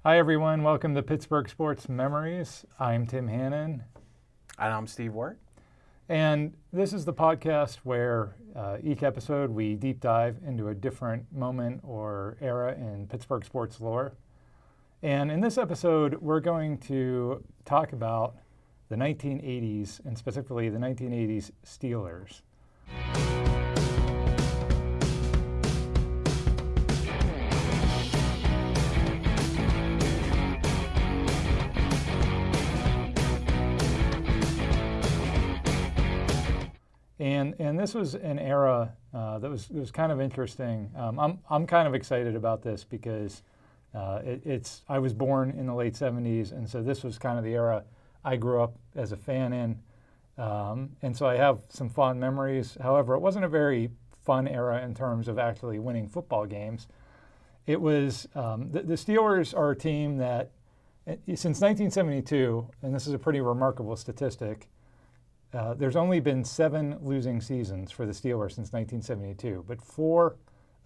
Hi, everyone. Welcome to Pittsburgh Sports Memories. I'm Tim Hannon. And I'm Steve Ward. And this is the podcast where each episode we deep dive into a different moment or era in Pittsburgh sports lore. And in this episode, we're going to talk about the 1980s and specifically the 1980s Steelers. And this was an era that was kind of interesting. I'm kind of excited about this because I was born in the late 70s, and so this was kind of the era I grew up as a fan in. And so I have some fond memories. However, it wasn't a very fun era in terms of actually winning football games. It was the Steelers are a team that since 1972, and this is a pretty remarkable statistic, there's only been 7 losing seasons for the Steelers since 1972, but 4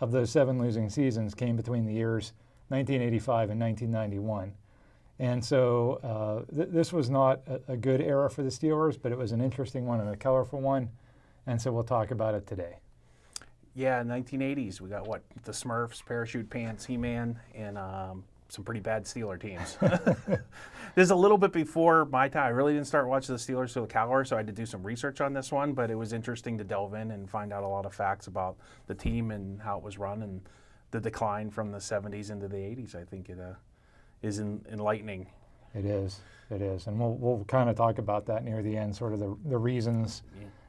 of those 7 losing seasons came between the years 1985 and 1991. And so this was not a good era for the Steelers, but it was an interesting one and a colorful one, and so we'll talk about it today. Yeah, 1980s. We got the Smurfs, Parachute Pants, He-Man, and some pretty bad Steeler teams. This is a little bit before my time. I really didn't start watching the Steelers till the Cowboys, so I had to do some research on this one, but it was interesting to delve in and find out a lot of facts about the team and how it was run and the decline from the 70s into the 80s. I think it is enlightening. It is, and we'll kind of talk about that near the end, sort of the reasons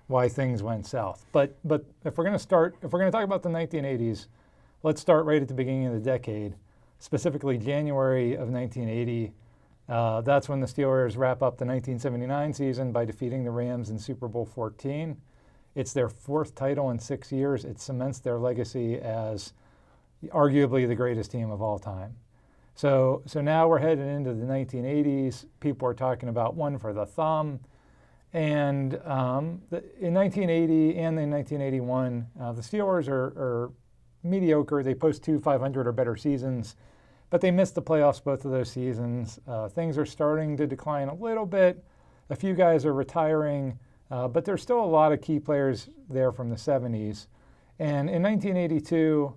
why things went south. But if we're going to talk about the 1980s, let's start right at the beginning of the decade. Specifically January of 1980. That's when the Steelers wrap up the 1979 season by defeating the Rams in Super Bowl 14. It's their 4th title in 6 years. It cements their legacy as arguably the greatest team of all time. So now we're headed into the 1980s. People are talking about one for the thumb. And in 1980 and in 1981, the Steelers are mediocre. They post 2 500 or better seasons, but they missed the playoffs both of those seasons. Things are starting to decline a little bit. A few guys are retiring, but there's still a lot of key players there from the 70s. And in 1982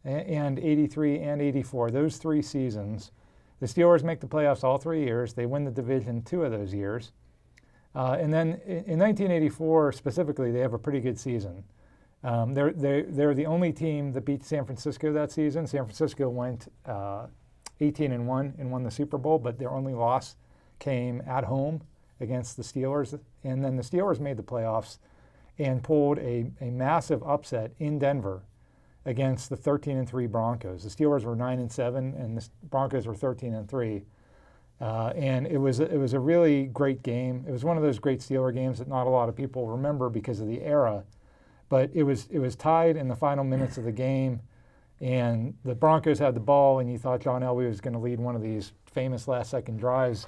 and 83 and 84, those 3 seasons, the Steelers make the playoffs all 3 years. They win the division 2 of those years. And then in 1984 specifically, they have a pretty good season. They're the only team that beat San Francisco that season. San Francisco went 18-1 and won the Super Bowl, but their only loss came at home against the Steelers. And then the Steelers made the playoffs and pulled a massive upset in Denver against the 13-3 Broncos. The Steelers were 9-7, and the Broncos were 13-3. And it was a really great game. It was one of those great Steeler games that not a lot of people remember because of the era. But it was tied in the final minutes of the game, and the Broncos had the ball, and you thought John Elway was going to lead one of these famous last-second drives.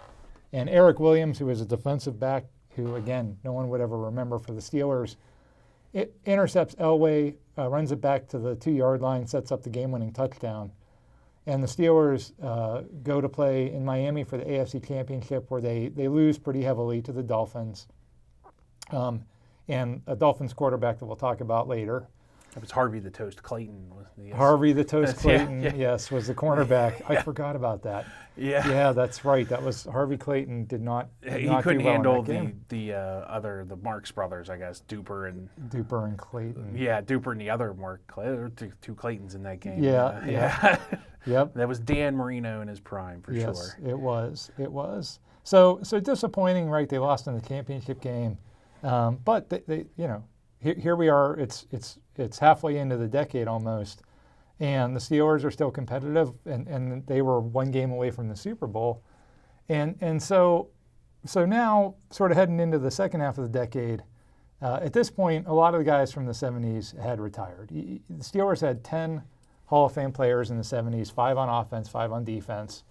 And Eric Williams, who was a defensive back, who, again, no one would ever remember for the Steelers, it intercepts Elway, runs it back to the 2-yard line, sets up the game-winning touchdown. And the Steelers go to play in Miami for the AFC Championship, where they lose pretty heavily to the Dolphins. And a Dolphins quarterback that we'll talk about later. It was Harvey the Toast Clayton. Harvey the Toast Clayton, yeah. Yes, was the cornerback. I forgot about that. Yeah, that's right. That was Harvey Clayton did not He not couldn't do well handle in that the Marx brothers, I guess, Duper and Clayton. Yeah, Duper and the other Mark Clayton. There were 2 Claytons in that game. Yeah. Yep. That was Dan Marino in his prime for yes, sure. It was. So disappointing, right? They lost in the championship game. But they here we are. It's halfway into the decade almost, and the Steelers are still competitive, and they were 1 game away from the Super Bowl, and so now sort of heading into the second half of the decade. At this point, a lot of the guys from the 70s had retired. The Steelers had 10 Hall of Fame players in the 70s, 5 on offense, 5 on defense.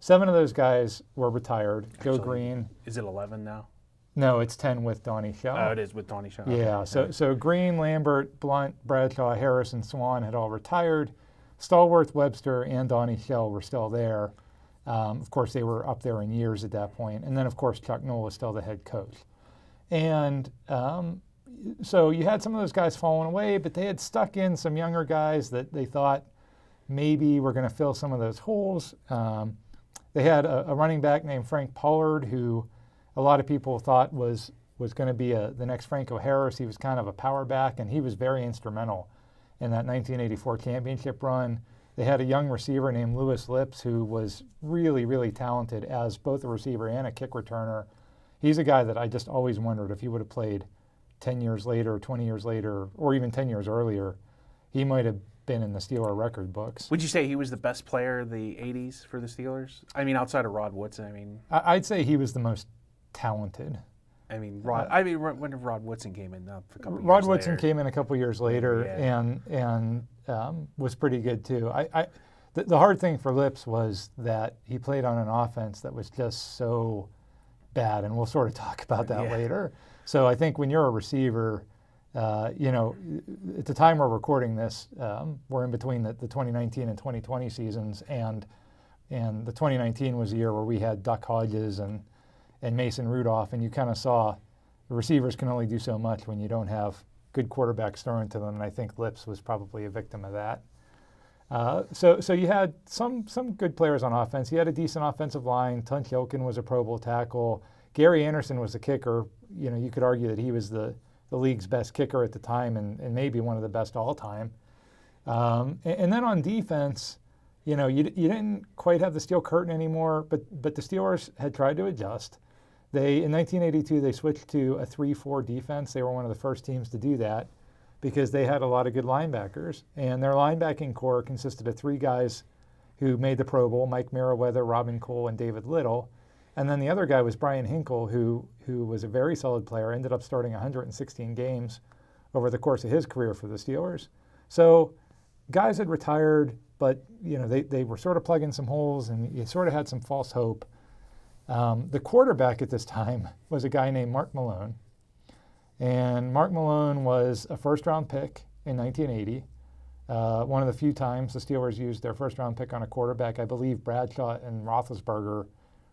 7 of those guys were retired. Joe Green. Is it 11 now? No, it's 10 with Donnie Shell. Oh, it is with Donnie Shell. Yeah, Okay. so Green, Lambert, Blunt, Bradshaw, Harris, and Swan had all retired. Stallworth, Webster, and Donnie Shell were still there. Of course, they were up there in years at that point. And then, of course, Chuck Noll was still the head coach. And so you had some of those guys falling away, but they had stuck in some younger guys that they thought maybe were going to fill some of those holes. They had a running back named Frank Pollard, who a lot of people thought was going to be the next Franco Harris. He was kind of a power back, and he was very instrumental in that 1984 championship run. They had a young receiver named Lewis Lips, who was really, really talented as both a receiver and a kick returner. He's a guy that I just always wondered if he would have played 10 years later, 20 years later, or even 10 years earlier, he might have been in the Steeler record books. Would you say he was the best player of the 80s for the Steelers? I mean, outside of Rod Woodson, I'd say he was the most talented. when Rod Woodson came in, a couple years Rod Woodson later. came in a couple years later, Yeah. and was pretty good too. The hard thing for Lips was that he played on an offense that was just so bad, and we'll sort of talk about that later. So I think when you're a receiver, at the time we're recording this, we're in between the 2019 and 2020 seasons, and the 2019 was the year where we had Duck Hodges and Mason Rudolph, and you kind of saw the receivers can only do so much when you don't have good quarterbacks throwing to them, and I think Lips was probably a victim of that. So you had some good players on offense. You had a decent offensive line. Tunch Ilkin was a Pro Bowl tackle. Gary Anderson was the kicker. You could argue that he was the league's best kicker at the time, and maybe one of the best all time. And then on defense, you didn't quite have the steel curtain anymore, but the Steelers had tried to adjust. In 1982, they switched to a 3-4 defense. They were one of the first teams to do that because they had a lot of good linebackers. And their linebacking core consisted of 3 guys who made the Pro Bowl, Mike Merriweather, Robin Cole, and David Little. And then the other guy was Brian Hinkle, who was a very solid player, ended up starting 116 games over the course of his career for the Steelers. So guys had retired, but they were sort of plugging some holes, and you sort of had some false hope. The quarterback at this time was a guy named Mark Malone. And Mark Malone was a first-round pick in 1980. One of the few times the Steelers used their first-round pick on a quarterback. I believe Bradshaw and Roethlisberger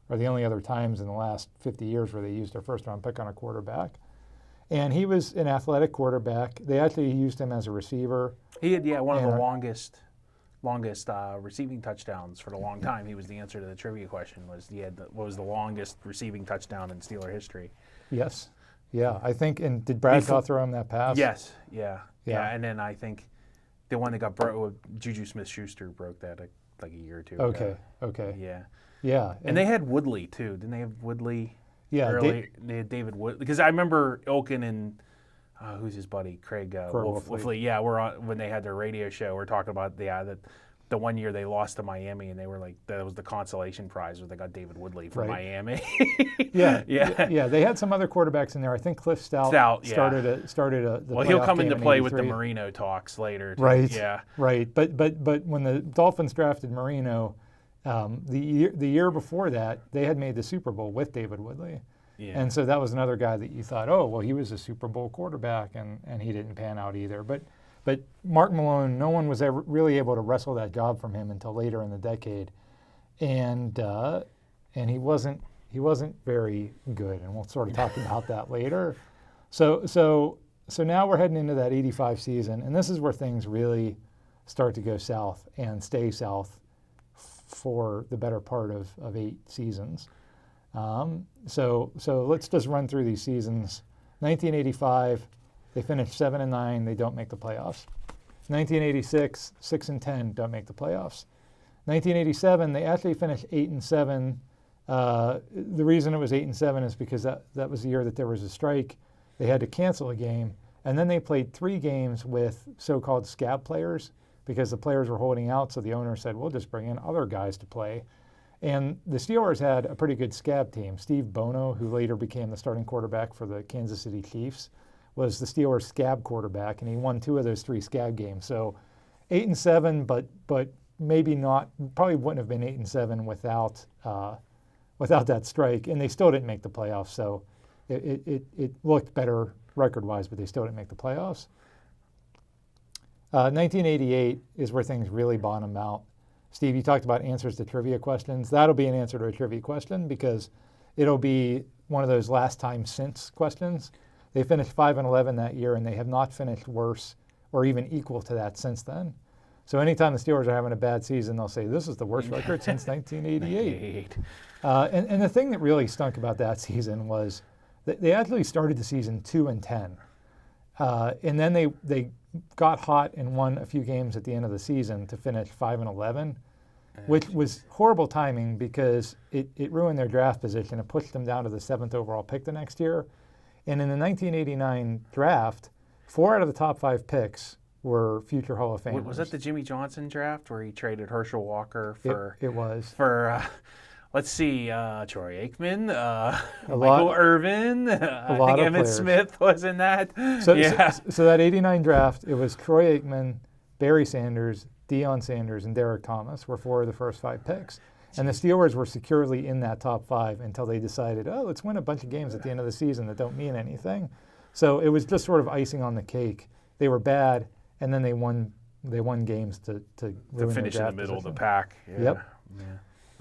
are the only other times in the last 50 years where they used their first-round pick on a quarterback. And he was an athletic quarterback. They actually used him as a receiver. He had one of the longest receiving touchdowns for a long time. He was the answer to the trivia question. What was the longest receiving touchdown in Steeler history? Yes. Yeah, I think. And did Bradshaw throw him that pass? Yes. Yeah. And then I think the one that got broke, Juju Smith-Schuster broke that like a year or two ago. Okay. Yeah. Yeah. And they had Woodley too. Didn't they have Woodley? Yeah. They had David Woodley, because I remember Ilkin and who's his buddy? Craig Wolfley. Yeah, we're on when they had their radio show. We're talking about the one year they lost to Miami, and they were like, that was the consolation prize where they got David Woodley from Miami. Yeah. They had some other quarterbacks in there. I think Cliff Stout started a. Well, he'll come into play with the Marino talks later. Too. Right. Yeah. Right. But when the Dolphins drafted Marino, the year before that, they had made the Super Bowl with David Woodley. Yeah. And so that was another guy that you thought, oh, well, he was a Super Bowl quarterback, and he didn't pan out either. But Mark Malone, no one was ever really able to wrestle that job from him until later in the decade, and he wasn't very good, and we'll sort of talk about that later. So now we're heading into that 85 season, and this is where things really start to go south and stay south for the better part of 8 seasons. So let's just run through these seasons. 1985, they finished 7-9. They don't make the playoffs. 1986, 6-10, don't make the playoffs. 1987, they actually finished 8-7. The reason it was 8-7 is because that was the year that there was a strike. They had to cancel a game, and then they played 3 games with so-called scab players because the players were holding out. So the owner said, "We'll just bring in other guys to play." And the Steelers had a pretty good scab team. Steve Bono, who later became the starting quarterback for the Kansas City Chiefs, was the Steelers scab quarterback, and he won 2 of those 3 scab games. So 8-7, but maybe not. Probably wouldn't have been 8-7 without that strike, and they still didn't make the playoffs. So it looked better record-wise, but they still didn't make the playoffs. 1988 is where things really bottom out. Steve, you talked about answers to trivia questions. That'll be an answer to a trivia question because it'll be one of those last time since questions. They finished 5-11 that year, and they have not finished worse or even equal to that since then. So anytime the Steelers are having a bad season, they'll say, this is the worst record since 1988. And the thing that really stunk about that season was that they actually started the season 2-10. And then they got hot and won a few games at the end of the season to finish 5-11, which was horrible timing because it ruined their draft position. It pushed them down to the 7th overall pick the next year. And in the 1989 draft, 4 out of the top 5 picks were future Hall of Famers. Was that the Jimmy Johnson draft where he traded Herschel Walker for? It was. For, let's see, Troy Aikman, Michael Irvin, I think Emmitt Smith was in that. So that 89 draft, it was Troy Aikman, Barry Sanders, Deion Sanders, and Derek Thomas were 4 of the first 5 picks. And the Steelers were securely in that top 5 until they decided, let's win a bunch of games at the end of the season that don't mean anything. So it was just sort of icing on the cake. They were bad, and then they won games to finish in the middle of the pack. Yeah. Yep.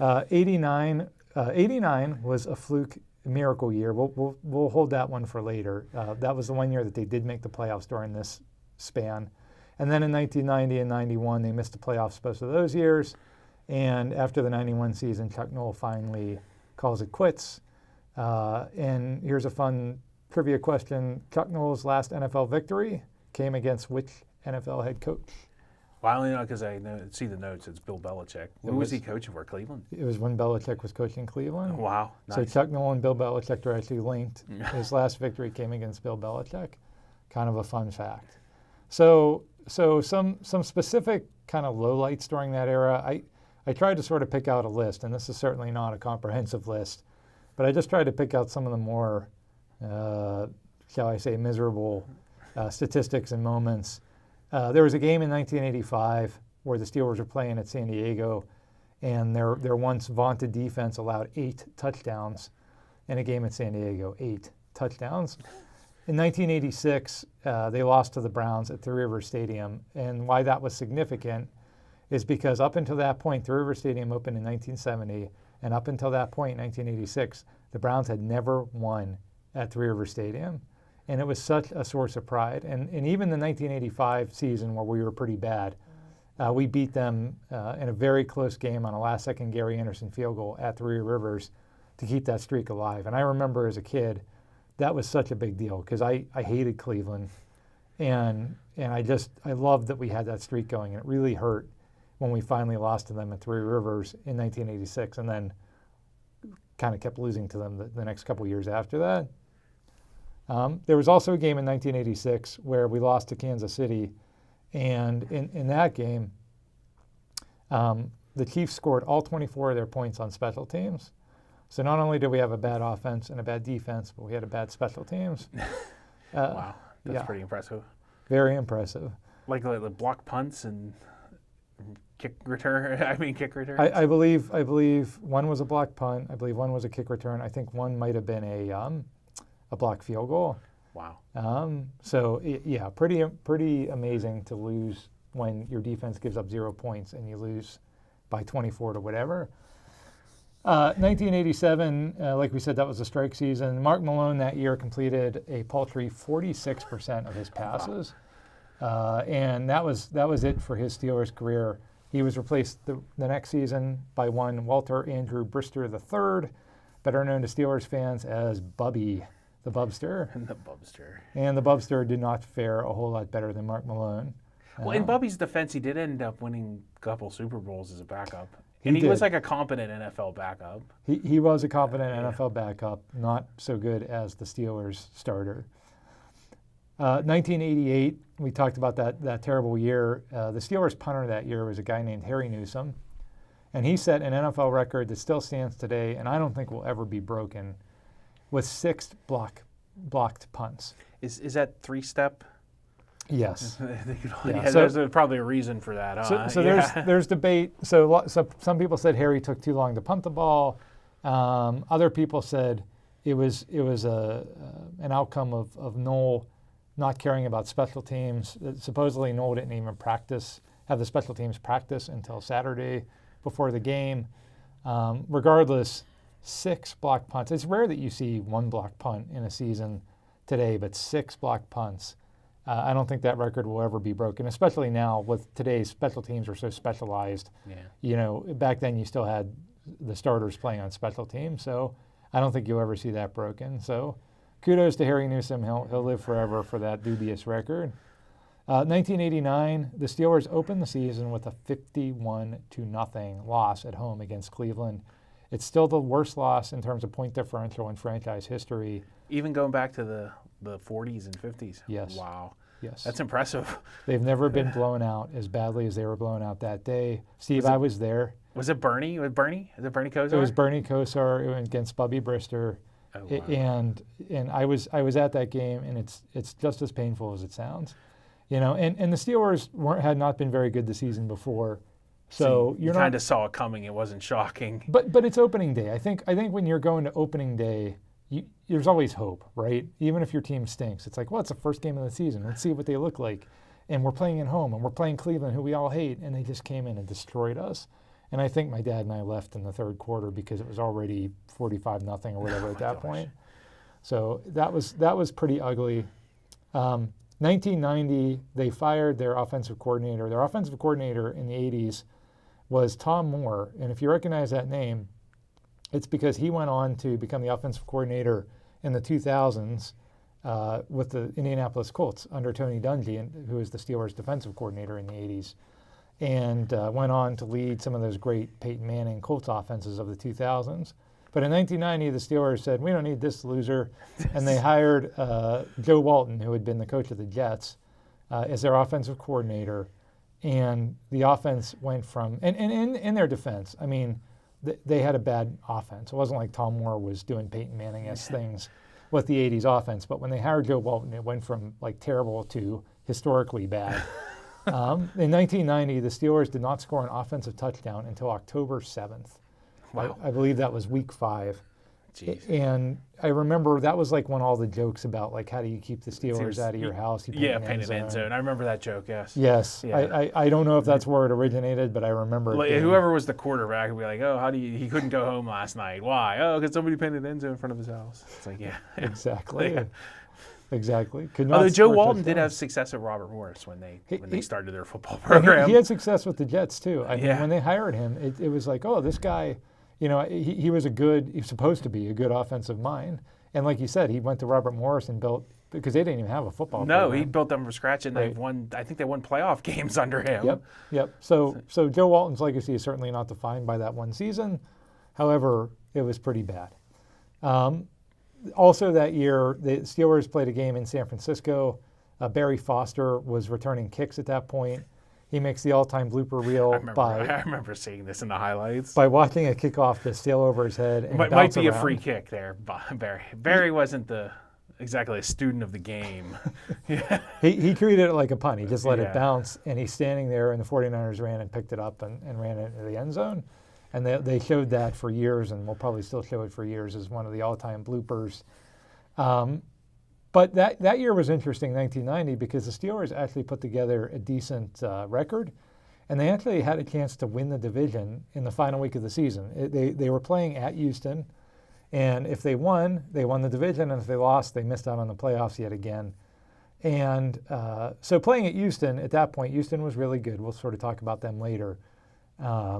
Yeah. 89 was a fluke miracle year. We'll hold that one for later. That was the one year that they did make the playoffs during this span. And then in 1990 and 91, they missed the playoffs both of those years. And after the 91 season, Chuck Noll finally calls it quits. And here's a fun trivia question. Chuck Noll's last NFL victory came against which NFL head coach? Well, I only know because I see the notes. It's Bill Belichick. Who was he coaching for? Cleveland? It was when Belichick was coaching Cleveland. Wow. Nice. So Chuck Noll and Bill Belichick are actually linked. His last victory came against Bill Belichick. Kind of a fun fact. So some specific kind of lowlights during that era. I tried to sort of pick out a list, and this is certainly not a comprehensive list, but I just tried to pick out some of the more, shall I say, miserable statistics and moments. There was a game in 1985 where the Steelers were playing at San Diego, and their once vaunted defense allowed 8 touchdowns in a game at San Diego, 8 touchdowns. In 1986, they lost to the Browns at Three Rivers Stadium, and why that was significant is because up until that point, Three Rivers Stadium opened in 1970, and up until that point, 1986, the Browns had never won at Three Rivers Stadium. And it was such a source of pride. And even the 1985 season where we were pretty bad, we beat them in a very close game on a last-second Gary Anderson field goal at Three Rivers to keep that streak alive. And I remember as a kid, that was such a big deal because I hated Cleveland. And I loved that we had that streak going. And it really hurt when we finally lost to them at Three Rivers in 1986 and then kind of kept losing to them the next couple years after that. There was also a game in 1986 where we lost to Kansas City, and in that game, the Chiefs scored all 24 of their points on special teams. So not only did we have a bad offense and a bad defense, but we had a bad special teams. Wow, that's pretty impressive. Very impressive. Like the block punts and kick return. Kick returns. I believe one was a block punt. I believe one was a kick return. I think one might have been a block field goal. Wow. Pretty amazing to lose when your defense gives up 0 points and you lose by 24 to whatever. 1987, like we said, that was a strike season. Mark Malone that year completed a paltry 46% of his passes. And that was it for his Steelers career. He was replaced the next season by one Walter Andrew Brister III, better known to Steelers fans as Bubby, the Bubster. And the Bubster did not fare a whole lot better than Mark Malone. Well, in Bubby's defense, he did end up winning a couple Super Bowls as a backup. He was like a competent NFL backup. He was a competent NFL backup, not so good as the Steelers starter. 1988, we talked about that terrible year. The Steelers punter that year was a guy named Harry Newsome, and he set an NFL record that still stands today, and I don't think will ever be broken, with 6 blocked punts. Is that 3-step? Yes. There's probably a reason for that. There's debate. So some people said Harry took too long to punt the ball. Other people said it was an outcome of Noll not caring about special teams. Supposedly Noll didn't even have the special teams practice until Saturday before the game. Regardless, 6 blocked punts. It's rare that you see 1 blocked punt in a season today, but 6 blocked punts. I don't think that record will ever be broken, especially now with today's special teams are so specialized. Yeah. You know, back then you still had the starters playing on special teams, so I don't think you'll ever see that broken. So kudos to Harry Newsome. He'll live forever for that dubious record. 1989, the Steelers opened the season with a 51-0 loss at home against Cleveland. It's still the worst loss in terms of point differential in franchise history. Even going back to the 40s and 50s. Yes. Wow. Yes. That's impressive. They've never been blown out as badly as they were blown out that day. Steve, I was there. Was it Bernie? Is it Bernie Kosar? It was Bernie Kosar against Bubby Brister. Oh, wow. And I was at that game, and it's just as painful as it sounds. You know, and the Steelers had not been very good the season before. So you kind of saw it coming. It wasn't shocking. But it's opening day. I think when you're going to opening day, there's always hope, right? Even if your team stinks, it's like, well, it's the first game of the season. Let's see what they look like. And we're playing at home, and we're playing Cleveland, who we all hate, and they just came in and destroyed us. And I think my dad and I left in the third quarter because it was already 45-0 or whatever at that point. So that was pretty ugly. 1990, they fired their offensive coordinator. Their offensive coordinator in the 80s was Tom Moore. And if you recognize that name, it's because he went on to become the offensive coordinator in the 2000s with the Indianapolis Colts under Tony Dungy, who was the Steelers' defensive coordinator in the 80s, and went on to lead some of those great Peyton Manning Colts offenses of the 2000s. But in 1990, the Steelers said, we don't need this loser, and they hired Joe Walton, who had been the coach of the Jets, as their offensive coordinator. And the offense went from, and in their defense, I mean, they had a bad offense. It wasn't like Tom Moore was doing Peyton Manning-esque things with the 80s offense. But when they hired Joe Walton, it went from like terrible to historically bad. In 1990, the Steelers did not score an offensive touchdown until October 7th. Wow. I believe that was week 5. Jeez. And I remember that was like when all the jokes about like how do you keep the Steelers out of your house? You paint an end zone. I remember that joke. Yes. Yes. Yeah. I don't know if that's where it originated, but I remember. Like, whoever was the quarterback would be like, "Oh, he couldn't go home last night? Why? Oh, because somebody painted an end zone in front of his house." It's like, yeah. Exactly. Yeah. Exactly. Although Joe Walton did have success at Robert Morris when they started their football program. He had success with the Jets too. I mean, Yeah. when they hired him, it was like, oh, this guy. You know, he was he's supposed to be a good offensive mind. And like you said, he went to Robert Morris and built, because they didn't even have a football program. He built them from scratch, and they've won, I think they won playoff games under him. Yep. So Joe Walton's legacy is certainly not defined by that one season. However, it was pretty bad. Also that year, the Steelers played a game in San Francisco. Barry Foster was returning kicks at that point. He makes the all-time blooper reel I remember seeing this in the highlights. By watching a kickoff just sail over his head and might be around. a free kick there, Barry. Barry wasn't exactly a student of the game. Yeah. He treated it like a punt. He just let it bounce, and he's standing there, and the 49ers ran and picked it up and ran it into the end zone. And they showed that for years, and will probably still show it for years as one of the all-time bloopers. But that year was interesting, 1990, because the Steelers actually put together a decent record, and they actually had a chance to win the division in the final week of the season. They were playing at Houston, and if they won the division, and if they lost, they missed out on the playoffs yet again. And so playing at Houston, at that point, Houston was really good. We'll sort of talk about them later.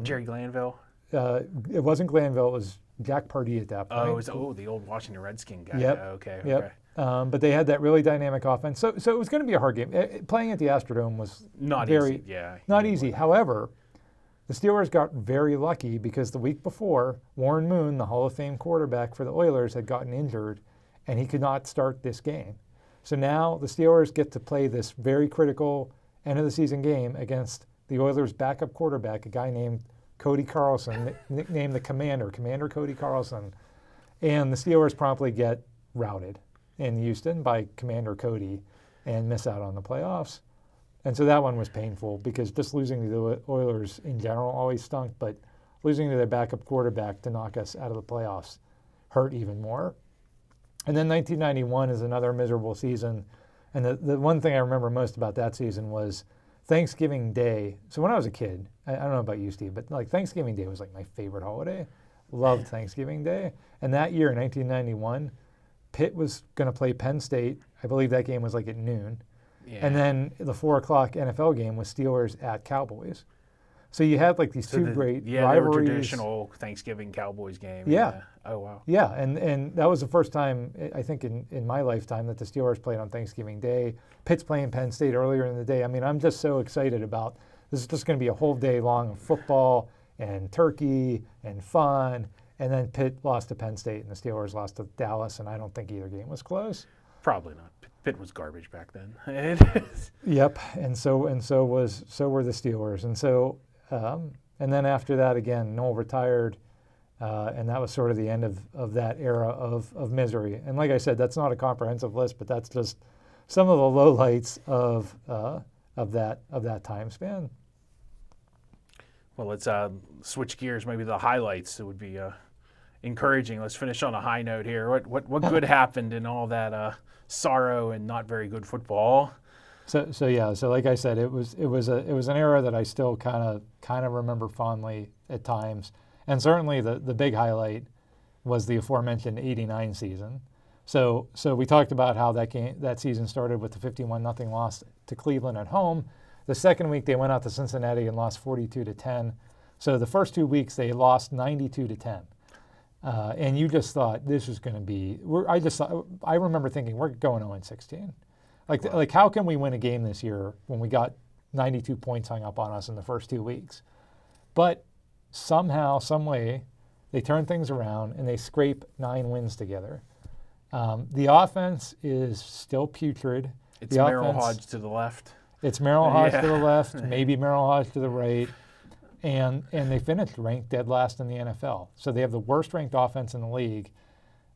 Jerry Glanville? It wasn't Glanville. It was Jack Pardee at that point. Oh, it was the old Washington Redskin guy. Yep. Okay. Yep. But they had that really dynamic offense. So it was going to be a hard game. Playing at the Astrodome was not very easy. Yeah. Not easy. However, the Steelers got very lucky because the week before, Warren Moon, the Hall of Fame quarterback for the Oilers, had gotten injured, and he could not start this game. So now the Steelers get to play this very critical end-of-the-season game against the Oilers' backup quarterback, a guy named Cody Carlson, nicknamed the Commander Cody Carlson. And the Steelers promptly get routed in Houston by Commander Cody and miss out on the playoffs. And so that one was painful because just losing to the Oilers in general always stunk, but losing to their backup quarterback to knock us out of the playoffs hurt even more. And then 1991 is another miserable season. And the one thing I remember most about that season was Thanksgiving Day. So when I was a kid, I don't know about you, Steve, but like Thanksgiving Day was like my favorite holiday. Loved Thanksgiving Day. And that year in 1991, Pitt was going to play Penn State. I believe that game was like at noon. Yeah. And then the 4 o'clock NFL game was Steelers at Cowboys. So you had like these two great they were rivalries. traditional Thanksgiving Cowboys game. Yeah. Oh, wow. Yeah, and that was the first time, I think, in my lifetime that the Steelers played on Thanksgiving Day. Pitt's playing Penn State earlier in the day. I mean, I'm just so excited about this. Is just going to be a whole day long of football and turkey and fun. And then Pitt lost to Penn State and the Steelers lost to Dallas, and I don't think either game was close. Probably not. Pitt was garbage back then. Yep, and so were the Steelers, and so and then after that again, Noel retired. And that was sort of the end of that era of misery. And like I said, that's not a comprehensive list, but that's just some of the lowlights of that time span. Well, let's switch gears. Maybe the highlights. It would be encouraging. Let's finish on a high note here. What good happened in all that sorrow and not very good football? So like I said, it was an era that I still kind of remember fondly at times. And certainly the big highlight was the aforementioned '89 season. So we talked about how that season started with the 51-0 loss to Cleveland at home. The second week they went out to Cincinnati and lost 42-10. So the first 2 weeks they lost 92-10. And you just thought this was going to be. I remember thinking we're going 0-16. Like how can we win a game this year when we got 92 points hung up on us in the first 2 weeks? But somehow, some way, they turn things around and they scrape 9 wins together. The offense is still putrid. It's Merrill Hodge to the left. It's Merrill Hodge to the left, maybe Merrill Hodge to the right, and they finished ranked dead last in the NFL. So they have the worst ranked offense in the league,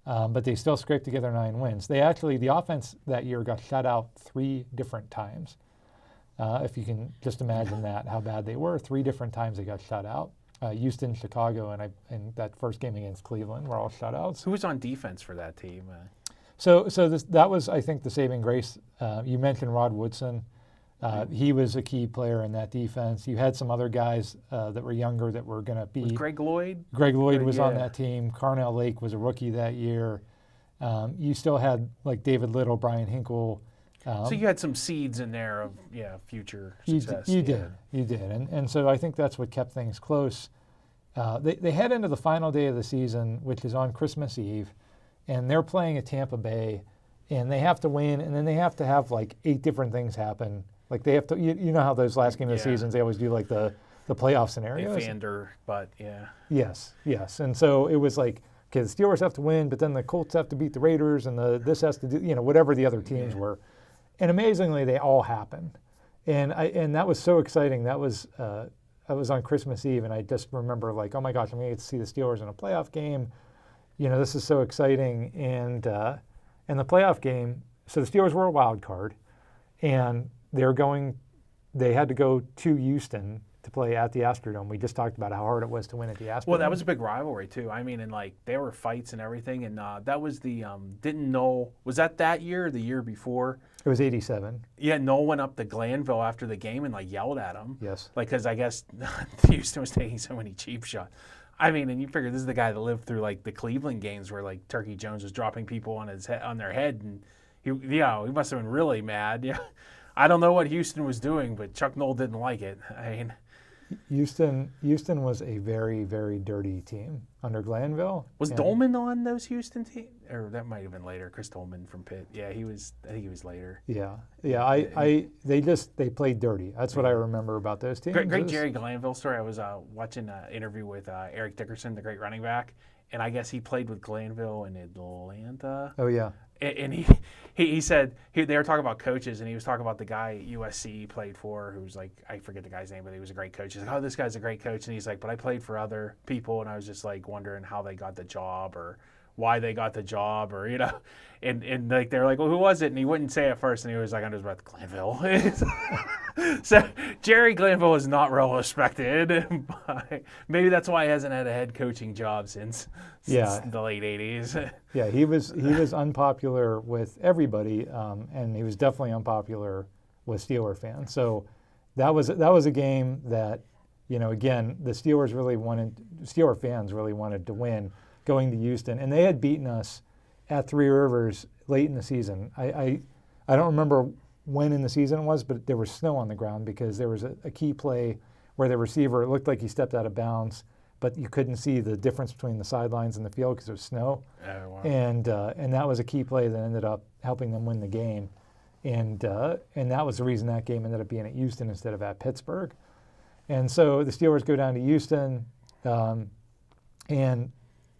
but they still scraped together 9 wins. The offense that year got shut out 3 different times. If you can just imagine that, how bad they were. 3 different times they got shut out. Houston, Chicago, and that first game against Cleveland were all shutouts. Who was on defense for that team? That was, I think, the saving grace. You mentioned Rod Woodson. He was a key player in that defense. You had some other guys that were younger that were going to be. Was Greg Lloyd? Greg Lloyd was on that team. Carnell Lake was a rookie that year. You still had like David Little, Brian Hinkle. So you had some seeds in there of future success. You did, and so I think that's what kept things close. They head into the final day of the season, which is on Christmas Eve, and they're playing at Tampa Bay, and they have to win, and then they have to have like 8 different things happen. Like they have to, you know how those last game of the seasons they always do like the playoff scenarios. Evander, but yeah. Yes, and so it was like, okay, the Steelers have to win, but then the Colts have to beat the Raiders, and this has to do, whatever the other teams were. And amazingly, they all happened, and that was so exciting. That was I was on Christmas Eve, and I just remember like, oh my gosh, I'm going to get to see the Steelers in a playoff game. This is so exciting. And the playoff game, so the Steelers were a wild card, and they had to go to Houston to play at the Astrodome. We just talked about how hard it was to win at the Astrodome. Well, that was a big rivalry too. I mean, and like there were fights and everything, and that was the didn't know, was that year or the year before? It was 87. Yeah, Noel went up to Glanville after the game and like yelled at him. Yes. Like, because I guess Houston was taking so many cheap shots. I mean, and you figure this is the guy that lived through like the Cleveland games where like Turkey Jones was dropping people on their head, and he must have been really mad. Yeah, I don't know what Houston was doing, but Chuck Noll didn't like it. I mean, Houston was a very, very dirty team under Glanville. Was Dolman on those Houston teams? Or that might have been later. Chris Dolman from Pitt. Yeah, I think he was later. Yeah. They played dirty. That's what I remember about those teams. Great Jerry Glanville story. I was watching an interview with Eric Dickerson, the great running back, and I guess he played with Glanville in Atlanta. Oh yeah. And he said they were talking about coaches, and he was talking about the guy at USC he played for, who's like, I forget the guy's name, but he was a great coach. He's like, oh, this guy's a great coach, and he's like, but I played for other people, and I was just like wondering how they got the job or why they got the job, or and like they're like, well, who was it? And he wouldn't say it first, and he was like, I'm just about Glanville. So Jerry Glanville is not well respected. Maybe that's why he hasn't had a head coaching job since the late '80s. Yeah, he was unpopular with everybody, and he was definitely unpopular with Steeler fans. So that was a game that, again, the Steeler fans really wanted to win going to Houston, and they had beaten us at Three Rivers late in the season. I don't remember when in the season it was, but there was snow on the ground because there was a key play where the receiver, it looked like he stepped out of bounds, but you couldn't see the difference between the sidelines and the field because it was snow. Oh, wow. And that was a key play that ended up helping them win the game. And that was the reason that game ended up being at Houston instead of at Pittsburgh. And so the Steelers go down to Houston and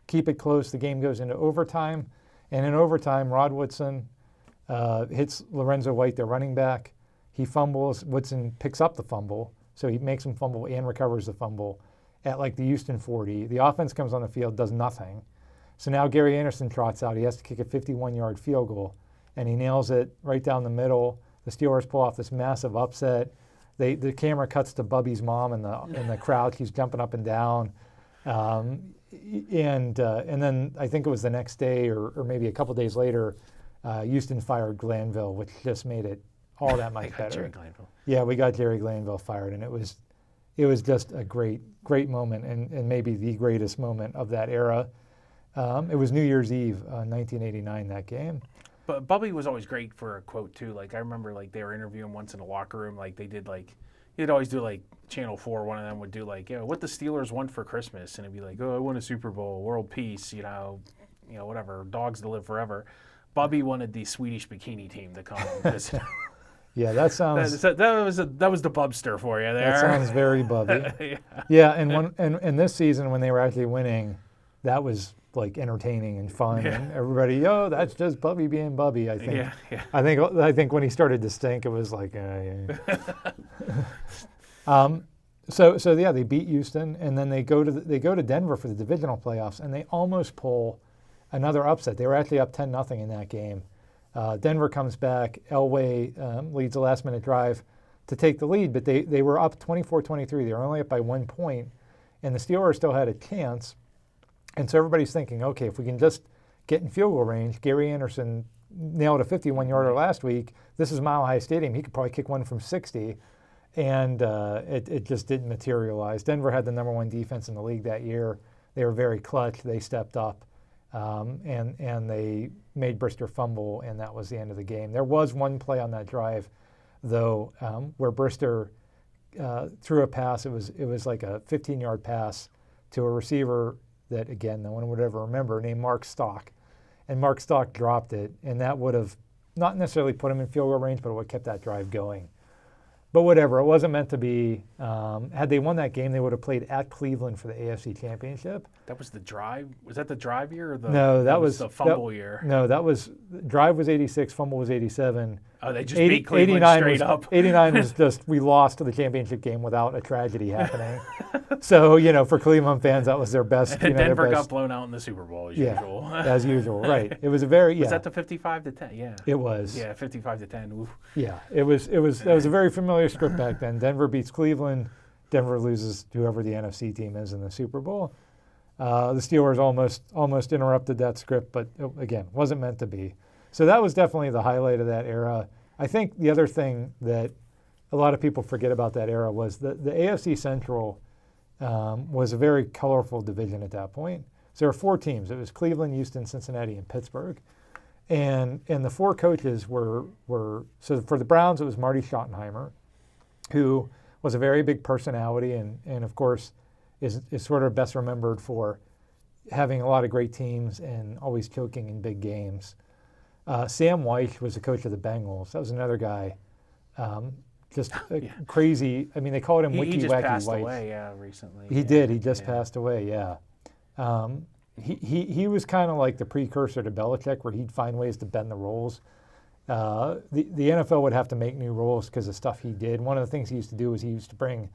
keep it close. The game goes into overtime. And in overtime, Rod Woodson hits Lorenzo White, their running back. He fumbles. Woodson picks up the fumble. So he makes him fumble and recovers the fumble at like the Houston 40. The offense comes on the field, does nothing. So now Gary Anderson trots out. He has to kick a 51-yard field goal, and he nails it right down the middle. The Steelers pull off this massive upset. The camera cuts to Bubby's mom in the crowd. She's jumping up and down. And then I think it was the next day or maybe a couple days later, Houston fired Glanville, which just made it all that much better. Jerry Glanville. Yeah, we got Jerry Glanville fired, and it was just a great moment and maybe the greatest moment of that era. It was New Year's Eve, 1989, that game. But Bubby was always great for a quote too. Like I remember, like they were interviewing once in the locker room. Like they did, like he'd always do like Channel 4. One of them would do like, what the Steelers want for Christmas, and it'd be like, I won a Super Bowl, world peace, whatever, dogs to live forever. Bubby wanted the Swedish bikini team to come. Yeah, that sounds. That was the Bubster for you there. That sounds very Bubby. Yeah, and this season when they were actually winning, that was like entertaining and fun, and everybody, that's just Bubby being Bubby. I think. Yeah. I think when he started to stink, it was like. So they beat Houston, and then they go to Denver for the divisional playoffs, and they almost pull another upset. They were actually up 10-0 in that game. Denver comes back. Elway leads a last-minute drive to take the lead, but they were up 24-23. They were only up by 1 point, and the Steelers still had a chance. And so everybody's thinking, okay, if we can just get in field goal range, Gary Anderson nailed a 51-yarder last week. This is Mile High Stadium. He could probably kick one from 60, and it just didn't materialize. Denver had the number 1 defense in the league that year. They were very clutch. They stepped up. And they made Brister fumble, and that was the end of the game. There was one play on that drive, though, where Brister threw a pass. It was like a 15-yard pass to a receiver that, again, no one would ever remember, named Mark Stock. And Mark Stock dropped it, and that would have not necessarily put him in field goal range, but it would have kept that drive going. But whatever, it wasn't meant to be. Had they won that game, they would have played at Cleveland for the AFC Championship. That was the drive? Was that the drive year or the No, that was the fumble year? No, that was drive was 86, fumble was 87. Oh, they just beat Cleveland straight up. 89 was just we lost to the championship game without a tragedy happening. So, for Cleveland fans, that was their best. And Denver got blown out in the Super Bowl as usual. As usual, right. It was a very Was that the 55-10? Yeah. It was. Yeah, 55-10. Oof. Yeah, that was a very familiar script back then. Denver beats Cleveland. Denver loses to whoever the NFC team is in the Super Bowl. The Steelers almost interrupted that script, but again, wasn't meant to be. So that was definitely the highlight of that era. I think the other thing that a lot of people forget about that era was the AFC Central was a very colorful division at that point. So there were 4 teams. It was Cleveland, Houston, Cincinnati, and Pittsburgh. And the 4 coaches were so for the Browns, it was Marty Schottenheimer, who was a very big personality and of course is sort of best remembered for having a lot of great teams and always choking in big games. Sam Wyche was the coach of the Bengals. That was another guy, crazy. I mean, they called him Wicky Wacky Wyche. He just passed away, recently. He did. He just passed away, yeah. He was kind of like the precursor to Belichick, where he'd find ways to bend the rules. The NFL would have to make new rules because of stuff he did. One of the things he used to do is he used to bring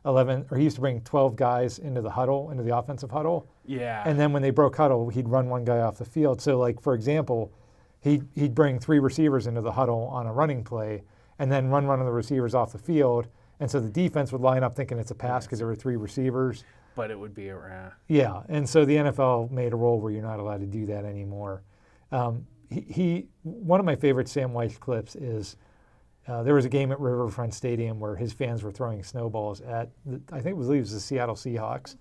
12 guys into the huddle, into the offensive huddle. Yeah. And then when they broke huddle, he'd run one guy off the field. So, like, for example, he'd bring 3 receivers into the huddle on a running play and then run one of the receivers off the field. And so the defense would line up thinking it's a pass because there were 3 receivers. But it would be a Yeah, and so the NFL made a rule where you're not allowed to do that anymore. One of my favorite Sam Wyche clips is there was a game at Riverfront Stadium where his fans were throwing snowballs at, I think it was the Seattle Seahawks.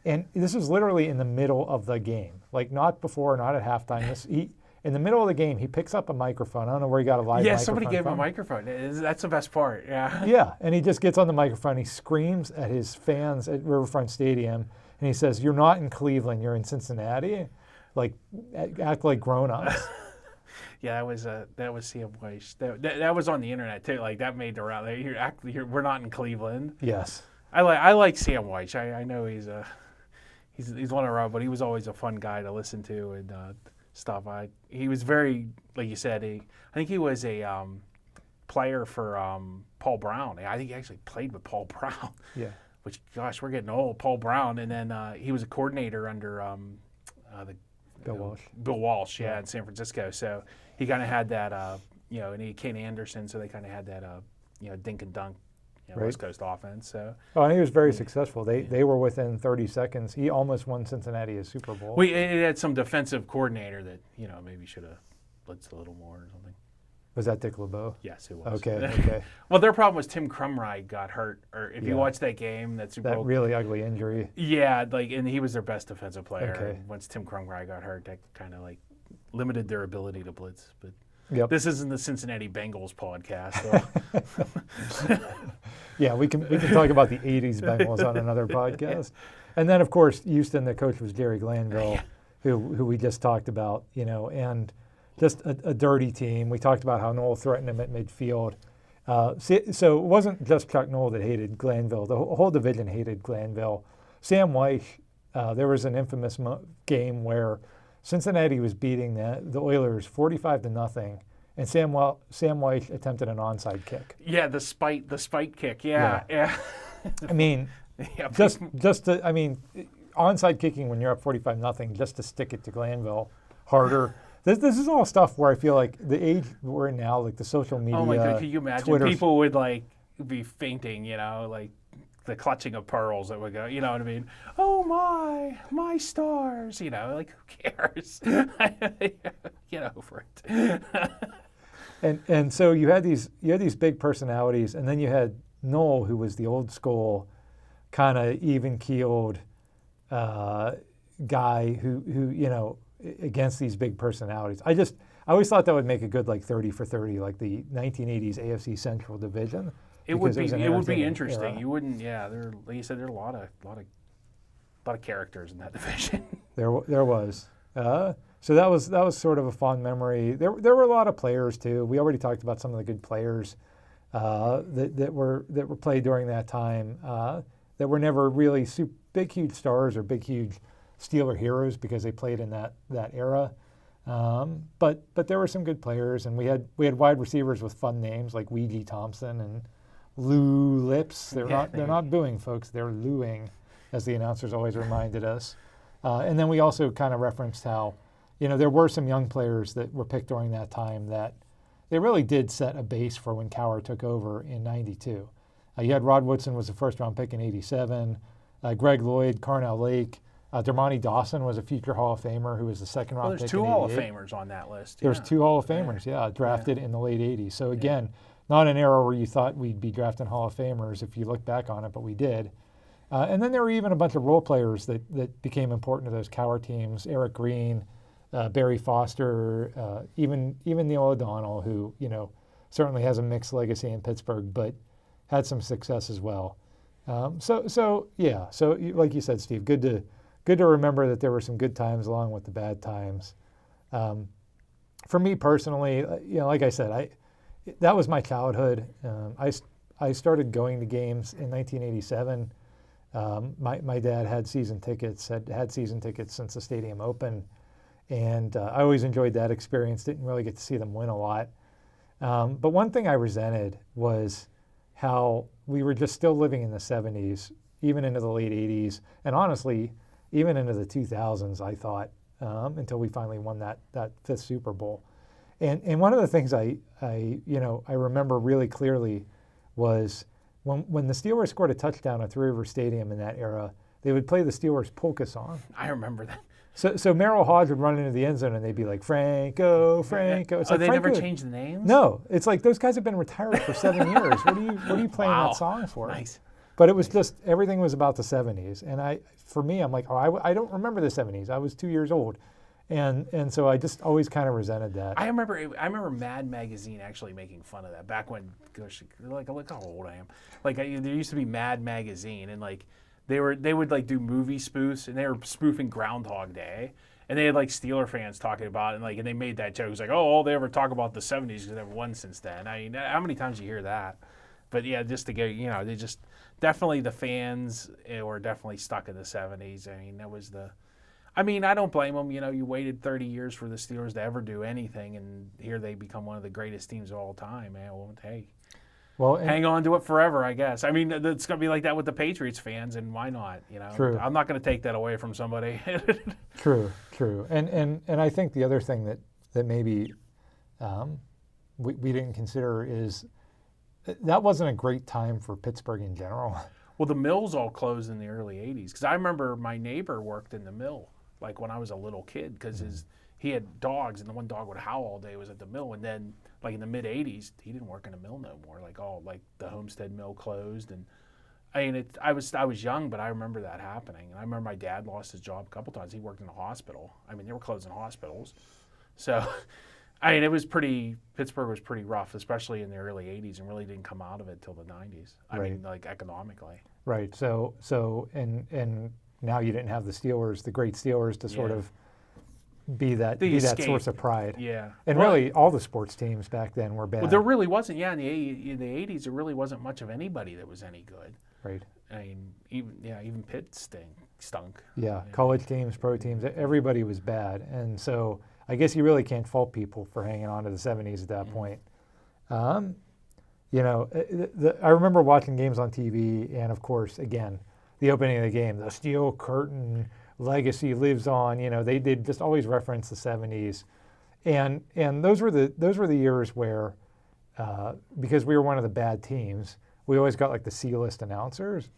And this was literally in the middle of the game, like not before, not at halftime. In the middle of the game, he picks up a microphone. I don't know where he got a live microphone. Yeah, somebody gave him from. a microphone. That's the best part. Yeah. Yeah, and he just gets on the microphone. He screams at his fans at Riverfront Stadium, and he says, "You're not in Cleveland. You're in Cincinnati. Like, act like grown-ups." Yeah, that was Sam Weiss. That was on the internet too. Like that made the round. We're not in Cleveland. Yes. I like Sam Weiss. I know he's one of our, but he was always a fun guy to listen to and stuff. He was very, like you said, I think he was a player for Paul Brown. I think he actually played with Paul Brown. Yeah. Which, gosh, we're getting old. Paul Brown, and then he was a coordinator under Bill Walsh. Bill Walsh, yeah, in San Francisco. So he kind of had that, and he had Kane Anderson, so they kind of had that, dink and dunk, Right. West Coast offense. So. Oh, and he was very successful. They were within 30 seconds. He almost won Cincinnati a Super Bowl. It had some defensive coordinator that, maybe should have blitzed a little more or something. Was that Dick LeBeau? Yes, it was. Okay. Well, their problem was Tim Krumrie got hurt. Or if you Yeah. watch that game, that Super That Bowl. really ugly injury. Yeah, and he was their best defensive player. Okay. And once Tim Krumrie got hurt, that kind of limited their ability to blitz. But Yep. this isn't the Cincinnati Bengals podcast. So. Yeah, we can talk about the 80s Bengals on another podcast. And then, of course, Houston, the coach was Jerry Glanville, who we just talked about, and just a dirty team. We talked about how Noel threatened him at midfield. So it wasn't just Chuck Noll that hated Glanville. The whole division hated Glanville. Sam Weiss, there was an infamous game where Cincinnati was beating the Oilers 45-0, and Sam Weiss attempted an onside kick. Yeah, the spite kick. Yeah. I mean, Yeah, onside kicking when you're up 45-0, just to stick it to Glanville harder. This is all stuff where I feel like the age we're in now, like the social media. Oh my God, can you imagine? Twitter, people would be fainting, like the clutching of pearls that would go, you know what I mean? Oh my stars, who cares? Get over it. and so you had these big personalities, and then you had Noel, who was the old school, kind of even keeled guy who against these big personalities. I always thought that would make a good 30 for 30, like the 1980s AFC Central Division. It would be entertaining interesting. era. You wouldn't, there, like you said, there are a lot of characters in that division. There was. So that was sort of a fond memory. There were a lot of players too. We already talked about some of the good players that were played during that time that were never really big huge stars or big huge Steeler heroes because they played in that era. But there were some good players, and we had wide receivers with fun names like Weegie Thompson and Lou Lips. They're not booing, folks. They're looing, as the announcers always reminded us. And then we also kind of referenced how, there were some young players that were picked during that time that they really did set a base for when Cowher took over in '92. You had Rod Woodson was the first-round pick in '87. Greg Lloyd, Carnell Lake. Dermontti Dawson was a future Hall of Famer who was the second-round pick in '88. There's two Hall of Famers on that list. There's two Hall of Famers, drafted in the late '80s. So again, not an era where you thought we'd be drafting Hall of Famers if you look back on it, but we did. And then there were even a bunch of role players that became important to those Cowher teams. Eric Green, Barry Foster, even Neil O'Donnell, who certainly has a mixed legacy in Pittsburgh, but had some success as well. So like you said, Steve, good to remember that there were some good times along with the bad times. For me personally, like I said, that was my childhood. I started going to games in 1987. My dad had season tickets since the stadium opened, and I always enjoyed that experience. Didn't really get to see them win a lot. But one thing I resented was how we were just still living in the 70s, even into the late 80s, and honestly, even into the 2000s, I thought, until we finally won that fifth Super Bowl. And one of the things I remember really clearly was when the Steelers scored a touchdown at Three River Stadium in that era, they would play the Steelers polka song. I remember that. So Merrill Hodge would run into the end zone and they'd be like, Franco, Franco. It's like, they Franco, never changed the names? No, it's like those guys have been retired for 7 years. What are you playing Wow. that song for? Nice. But it was just, everything was about the 70s. And for me, I'm like, I don't remember the 70s. I was 2 years old. And so I just always kind of resented that. I remember Mad Magazine actually making fun of that back when, gosh, like look how old I am. Like there used to be Mad Magazine, and like they would like do movie spoofs, and they were spoofing Groundhog Day, and they had like Steeler fans talking about it, and they made that joke. It was like, oh, all they ever talk about the 70s because they've won since then. I mean, how many times do you hear that? But yeah, just to get, they just definitely the fans were definitely stuck in the 70s. I mean, that was I don't blame them. You waited 30 years for the Steelers to ever do anything, and here they become one of the greatest teams of all time, man. Well, hey, hang on to it forever, I guess. I mean, it's going to be like that with the Patriots fans, and why not? True. I'm not going to take that away from somebody. True. And I think the other thing that maybe we didn't consider is that wasn't a great time for Pittsburgh in general. Well, the mills all closed in the early 80s, because I remember my neighbor worked in the mill, like when I was a little kid, because he had dogs, and the one dog would howl all day was at the mill. And then, like in the mid 80s, he didn't work in a mill no more. Like the Homestead Mill closed, and I mean, I was young, but I remember that happening. And I remember my dad lost his job a couple times. He worked in a hospital. I mean, they were closing hospitals, so I mean, Pittsburgh was pretty rough, especially in the early 80s, and really didn't come out of it till the 90s. I mean, like economically. Right. So and now you didn't have the Steelers, the great Steelers, to sort of be that source of pride. Yeah. And really, all the sports teams back then were bad. Well, there really wasn't. Yeah, in the 80s, there really wasn't much of anybody that was any good. Right. I mean, even Pitt stunk. Yeah, college teams, pro teams, everybody was bad. And so I guess you really can't fault people for hanging on to the 70s at that point. I remember watching games on TV, and of course, again, the opening of the game, the Steel Curtain legacy lives on. They did just always reference the 70s, and those were the years where, because we were one of the bad teams, we always got like the C-list announcers,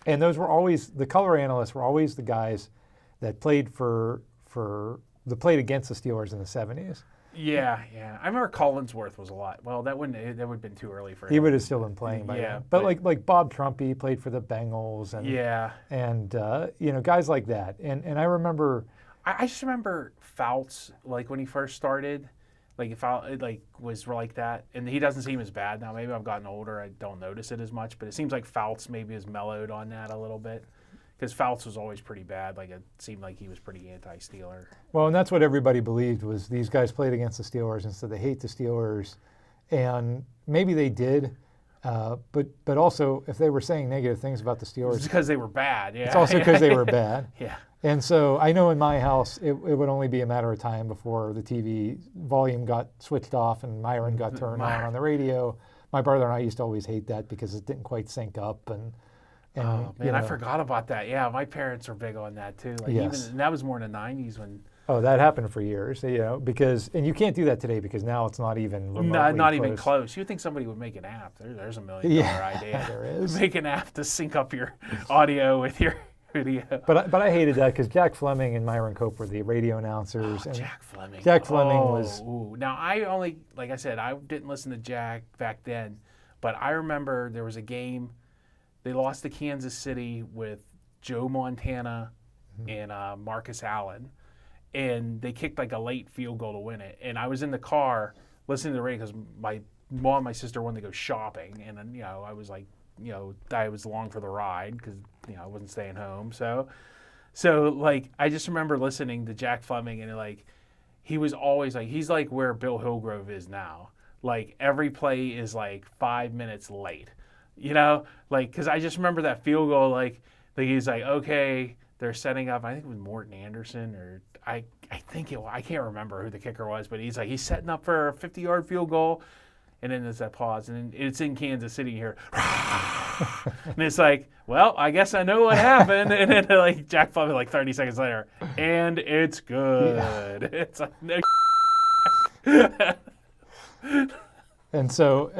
and those were always the color analysts were always the guys that played played against the Steelers in the 70s. Yeah. I remember Collinsworth was a lot. Well, that would have been too early for him. He would have still been playing by then. But like Bob Trumpy played for the Bengals, and guys like that. And I remember. I just remember Fouts, like when he first started, like if was like that, and he doesn't seem as bad now. Maybe I've gotten older, I don't notice it as much, but it seems like Fouts maybe has mellowed on that a little bit. Because Fouts was always pretty bad. Like it seemed like he was pretty anti-Steeler. Well, and that's what everybody believed was these guys played against the Steelers, and so they hate the Steelers. And maybe they did, but also if they were saying negative things about the Steelers, it's because they were bad. Yeah, it's also because they were bad. Yeah. And so I know in my house it would only be a matter of time before the TV volume got switched off and Myron got turned on the radio. My brother and I used to always hate that because it didn't quite sync up and. Oh man, I forgot about that. Yeah, my parents were big on that too. Like and that was more in the 90s when. Oh, that happened for years, because you can't do that today because now it's not even remotely not even close. You'd think somebody would make an app. There's $1 million idea. There is. Make an app to sync up your audio with your video. But I hated that because Jack Fleming and Myron Cope were the radio announcers. And Jack Fleming. Jack Fleming was. Ooh. Now like I said, I didn't listen to Jack back then, but I remember there was a game. They lost to Kansas City with Joe Montana and Marcus Allen, and they kicked like a late field goal to win it. And I was in the car listening to the radio because my mom and my sister wanted to go shopping, and then I was like, I was along for the ride because I wasn't staying home. So like I just remember listening to Jack Fleming, and like he was always like he's like where Bill Hillgrove is now. Like every play is like 5 minutes late. Because I just remember that field goal, like he's like, okay, they're setting up, I think it was Morton Anderson, or I can't remember who the kicker was, but he's setting up for a 50-yard field goal, and then there's that pause, and it's in Kansas City here, and it's like, well, I guess I know what happened, and then like Jack Fleming, like 30 seconds later, and it's good. Yeah. It's like, no. And so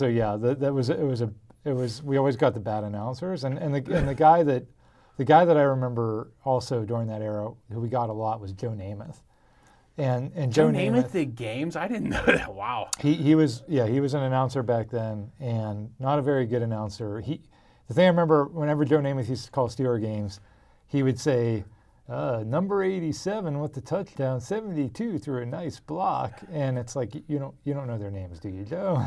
yeah, that was we always got the bad announcers, and the guy that The guy that I remember also during that era who we got a lot was Joe Namath. And Joe Namath did games? I didn't know that. Wow. he was an announcer back then, and not a very good announcer. The thing I remember, whenever Joe Namath used to call Steeler games, he would say, number 87 with the touchdown, 72 through a nice block, and it's like you don't know their names, do you, Joe?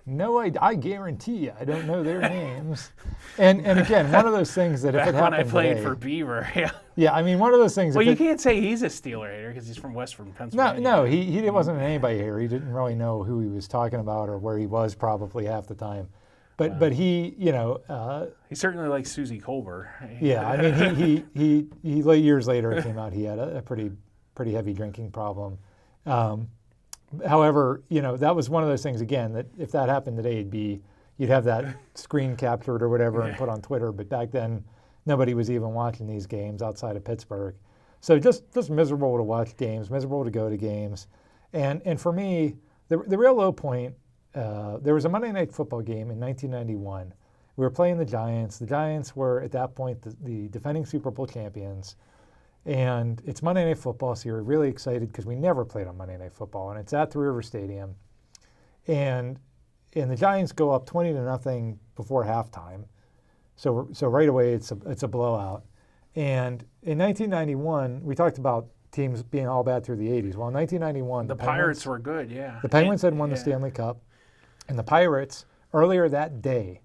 No, I guarantee you, I don't know their names. And again, one of those things that if it happened when I played today, for Beaver, yeah. yeah, I mean, one of those things. Well, you can't say he's a Steeler hater because he's from Western Pennsylvania. No, he wasn't anybody here. He didn't really know who he was talking about or where he was probably half the time. But he, he certainly likes Susie Colbert. Yeah, I mean, he years later it came out he had a pretty heavy drinking problem. However, that was one of those things again that if that happened today, you'd have that screen captured or whatever and put on Twitter. But back then, nobody was even watching these games outside of Pittsburgh. So just miserable to watch games, miserable to go to games, and for me, the real low point. There was a Monday Night Football game in 1991. We were playing the Giants. The Giants were, at that point, the defending Super Bowl champions. And it's Monday Night Football, so you're really excited because we never played on Monday Night Football. And it's at the River Stadium. And the Giants go up 20-0 before halftime. So right away, it's a blowout. And in 1991, we talked about teams being all bad through the 80s. Well, in 1991, the Pirates were good, yeah. The Penguins had won the Stanley Cup. And the Pirates, earlier that day,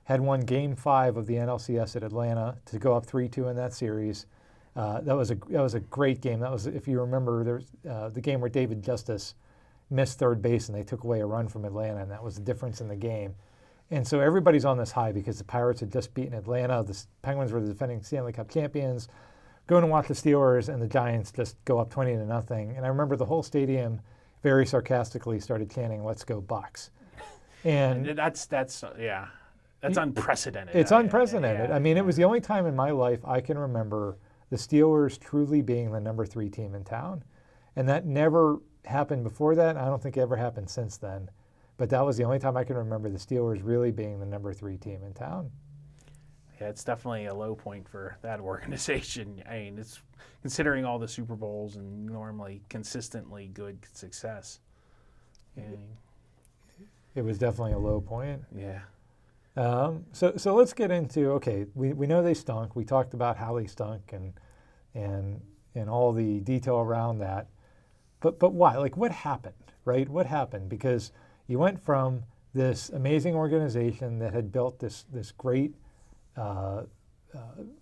had won Game 5 of the NLCS at Atlanta to go up 3-2 in that series. That was a great game. That was, if you remember, there was the game where David Justice missed third base and they took away a run from Atlanta, and that was the difference in the game. And so everybody's on this high because the Pirates had just beaten Atlanta. The Penguins were the defending Stanley Cup champions. Going to watch the Steelers, and the Giants just go up 20-0. And I remember the whole stadium very sarcastically started chanting, "Let's go Bucks." And that's unprecedented. It's unprecedented. Yeah. I mean, it was the only time in my life I can remember the Steelers truly being the number 3 team in town. And that never happened before that. I don't think it ever happened since then. But that was the only time I can remember the Steelers really being the number 3 team in town. Yeah, it's definitely a low point for that organization. I mean, it's considering all the Super Bowls and normally consistently good success. It was definitely a low point. Yeah. So let's get into, okay, we know they stunk. We talked about how they stunk and all the detail around that. But why? Like, what happened, right? What happened? Because you went from this amazing organization that had built this great,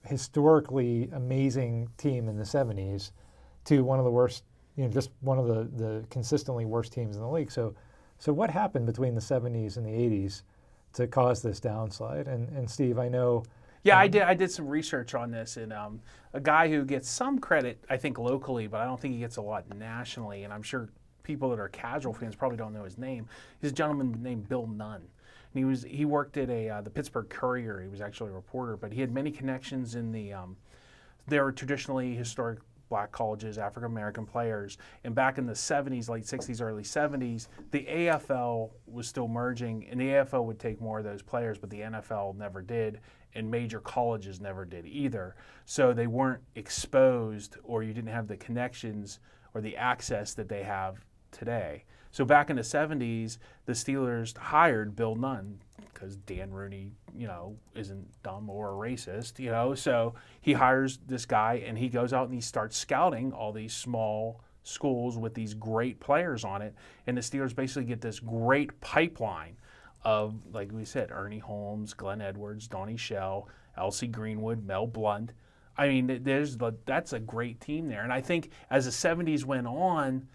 historically amazing team in the 70s to one of the worst, just one of the consistently worst teams in the league. So what happened between the 70s and the 80s to cause this downslide? And Steve, I know. Yeah, I did some research on this, and a guy who gets some credit, I think, locally, but I don't think he gets a lot nationally, and I'm sure people that are casual fans probably don't know his name. He's a gentleman named Bill Nunn. And he worked at the Pittsburgh Courier. He was actually a reporter, but he had many connections in they were traditionally historic black colleges, African-American players. And back in the 70s, late 60s, early 70s, the AFL was still merging, and the AFL would take more of those players, but the NFL never did, and major colleges never did either. So they weren't exposed, or you didn't have the connections or the access that they have today. So back in the 70s, the Steelers hired Bill Nunn because Dan Rooney, isn't dumb or a racist, So he hires this guy, and he goes out and he starts scouting all these small schools with these great players on it. And the Steelers basically get this great pipeline of, like we said, Ernie Holmes, Glenn Edwards, Donnie Shell, Elsie Greenwood, Mel Blount. I mean, that's a great team there. And I think as the 70s went on,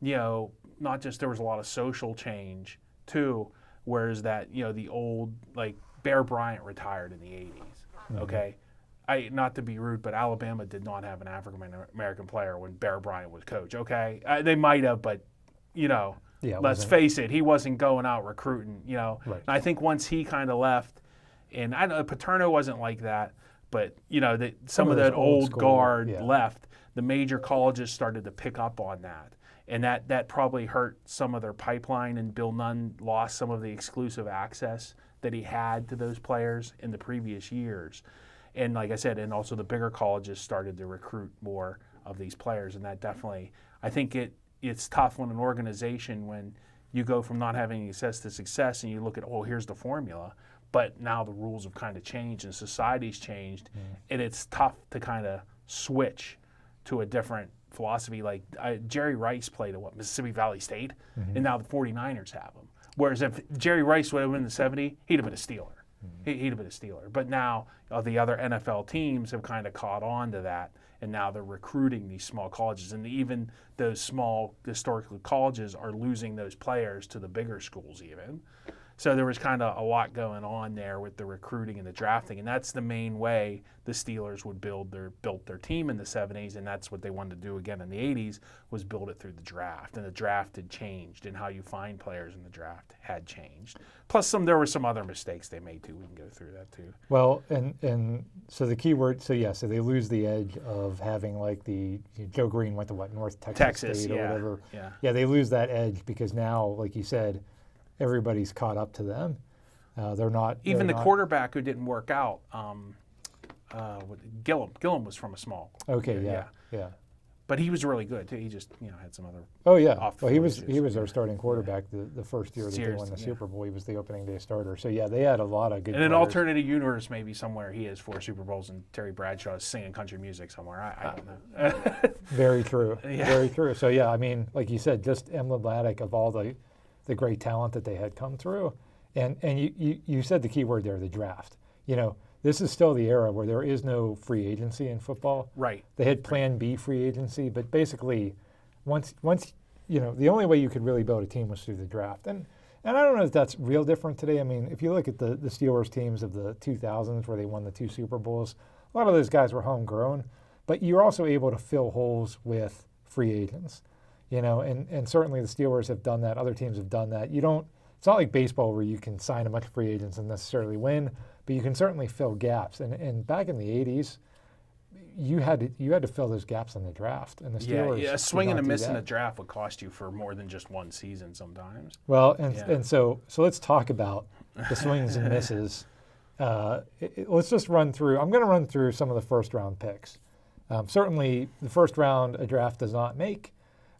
not just there was a lot of social change too, whereas that, the old, like Bear Bryant retired in the 80s, okay? Not to be rude, but Alabama did not have an African-American player when Bear Bryant was coach, okay? They might have, but, let's face it, he wasn't going out recruiting, Right. And I think once he kind of left, and I know Paterno wasn't like that, but, some of that old guard left, the major colleges started to pick up on that. And that probably hurt some of their pipeline, and Bill Nunn lost some of the exclusive access that he had to those players in the previous years. And like I said, and also the bigger colleges started to recruit more of these players, and that definitely, I think it's tough when an organization, when you go from not having any success to success, and you look at, oh, here's the formula, but now the rules have kind of changed and society's changed, and it's tough to kind of switch to a different philosophy. Like Jerry Rice played at Mississippi Valley State, and now the 49ers have him. Whereas if Jerry Rice would have been in the 70s, he'd have been a Steeler. He'd have been a Steeler. But now the other NFL teams have kind of caught on to that, and now they're recruiting these small colleges. And even those small historical colleges are losing those players to the bigger schools even. So there was kind of a lot going on there with the recruiting and the drafting, and that's the main way the Steelers would built their team in the 70s, and that's what they wanted to do again in the 80s, was build it through the draft. And the draft had changed, and how you find players in the draft had changed. Plus, there were some other mistakes they made too. We can go through that too. Well, and so the key word, so they lose the edge of having like Joe Green went to North Texas State or whatever. Yeah, they lose that edge because now, like you said, everybody's caught up to them. They're not even the quarterback who didn't work out. Gillum was from a small. Okay, yeah. But he was really good too. He just had some other. Oh yeah. Well, he was their starting quarterback the first year that they won the Super Bowl. He was the opening day starter. So yeah, they had a lot of good. In an alternative universe, maybe somewhere he has 4 Super Bowls and Terry Bradshaw is singing country music somewhere. I don't know. Very true. Very true. So yeah, I mean, like you said, just emblematic of all the great talent that they had come through. And you said the key word there, the draft. This is still the era where there is no free agency in football. Right. They had Plan B free agency, but basically once the only way you could really build a team was through the draft. And I don't know if that's real different today. I mean, if you look at the Steelers teams of the 2000s where they won the 2 Super Bowls, a lot of those guys were homegrown, but you're also able to fill holes with free agents. And certainly the Steelers have done that. Other teams have done that. It's not like baseball where you can sign a bunch of free agents and necessarily win, but you can certainly fill gaps. And back in the 80s, you had to fill those gaps in the draft. And the Steelers a swing and a miss in the draft would cost you for more than just one season sometimes. Well, and so let's talk about the swings and misses. Let's just run through. I'm going to run through some of the first round picks. Certainly, the first round a draft does not make.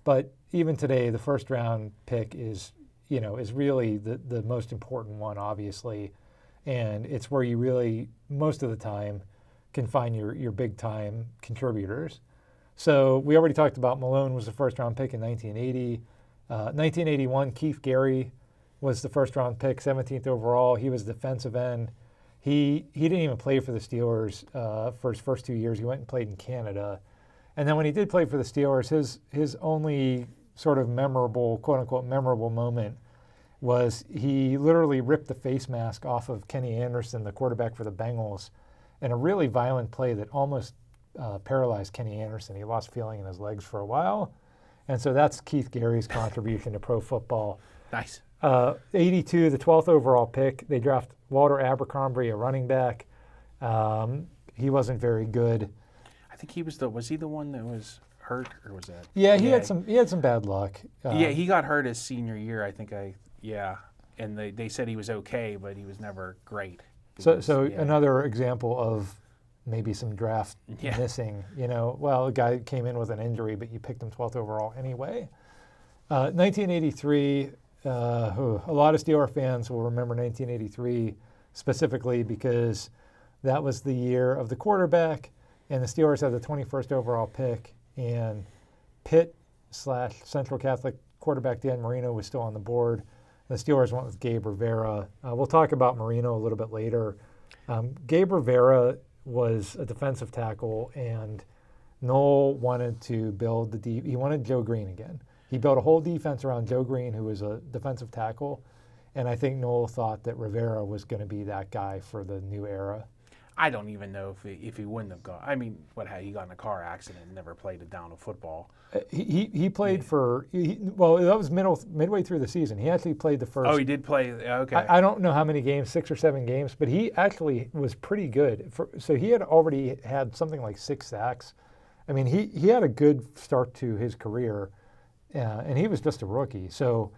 But even today, the first round pick is really the most important one, obviously. And it's where you really, most of the time, can find your big time contributors. So we already talked about Malone was the first round pick in 1980. 1981, Keith Gary was the first round pick, 17th overall. He was defensive end. He didn't even play for the Steelers for his first 2 years. He went and played in Canada. And then when he did play for the Steelers, his only sort of memorable, quote unquote, memorable moment was he literally ripped the face mask off of Kenny Anderson, the quarterback for the Bengals, in a really violent play that almost paralyzed Kenny Anderson. He lost feeling in his legs for a while. And so that's Keith Gary's contribution to pro football. Nice. 82, the 12th overall pick, they draft Walter Abercrombie, a running back. He wasn't very good. I think was he the one that was hurt, or was that? Yeah, he had some bad luck. He got hurt his senior year, I think. And they said he was okay, but he was never great. So another example of maybe some draft missing. A guy came in with an injury, but you picked him 12th overall anyway. 1983. A lot of Steeler fans will remember 1983 specifically because that was the year of the quarterback. And the Steelers had the 21st overall pick, and Pitt/Central Catholic quarterback Dan Marino was still on the board. The Steelers went with Gabe Rivera. We'll talk about Marino a little bit later. Gabe Rivera was a defensive tackle, and Noel wanted to build he wanted Joe Green again. He built a whole defense around Joe Green, who was a defensive tackle, and I think Noel thought that Rivera was going to be that guy for the new era. I don't even know if he wouldn't have gone. I mean, he got in a car accident and never played a down of football. He played that was midway through the season. He actually played the first. Oh, he did play. Okay. I don't know how many games, 6 or 7 games, but he actually was pretty good. So he had already had something like 6 sacks. I mean, he had a good start to his career, and he was just a rookie. So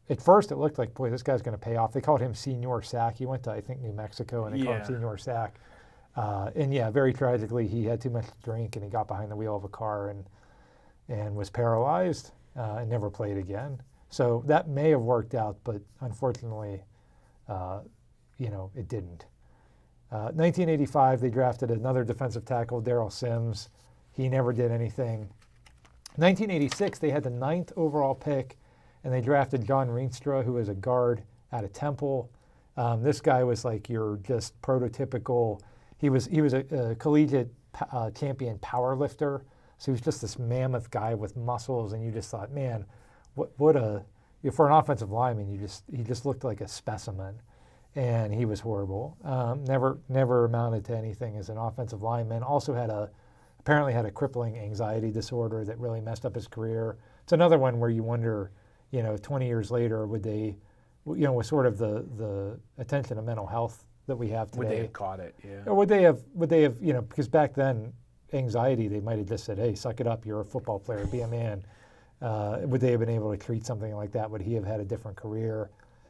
at first, it looked like, boy, this guy's going to pay off. They called him Senior Sack. He went to, I think, New Mexico, and they called him Senior Sack. And yeah, very tragically, he had too much to drink and he got behind the wheel of a car and was paralyzed and never played again. So that may have worked out, but unfortunately, it didn't. 1985, they drafted another defensive tackle, Darrell Sims. He never did anything. 1986, they had the 9th overall pick, and they drafted John Rienstra, who was a guard out of Temple. This guy was like your just prototypical. He was a collegiate champion power lifter. So he was just this mammoth guy with muscles, and you just thought, man, for an offensive lineman, he just looked like a specimen, and he was horrible. Never amounted to anything as an offensive lineman. Also apparently had a crippling anxiety disorder that really messed up his career. It's another one where you wonder, 20 years later, would they, with sort of the attention to mental health that we have today, Would they have caught it? Yeah. or would they have, because back then, anxiety, they might have just said, hey, suck it up, you're a football player, be a man. Would they have been able to treat something like that? Would he have had a different career?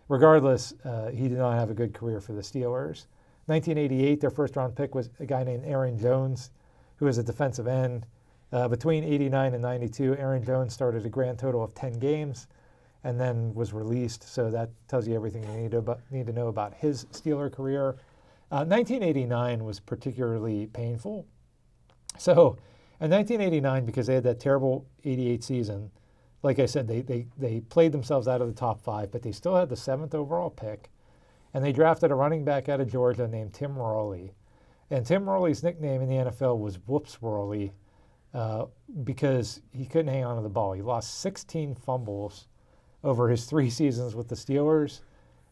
Regardless, he did not have a good career for the Steelers. 1988, their first round pick was a guy named Aaron Jones, who was a defensive end. Between 89 and 92, Aaron Jones started a grand total of 10 games and then was released. So that tells you everything you need to know about his Steeler career. 1989 was particularly painful. So in 1989, because they had that terrible 88 season, like I said, they played themselves out of the top 5, but they still had the 7th overall pick. And they drafted a running back out of Georgia named Tim Worley. And Tim Worley's nickname in the NFL was Whoops Worley because he couldn't hang on to the ball. He lost 16 fumbles over his 3 seasons with the Steelers.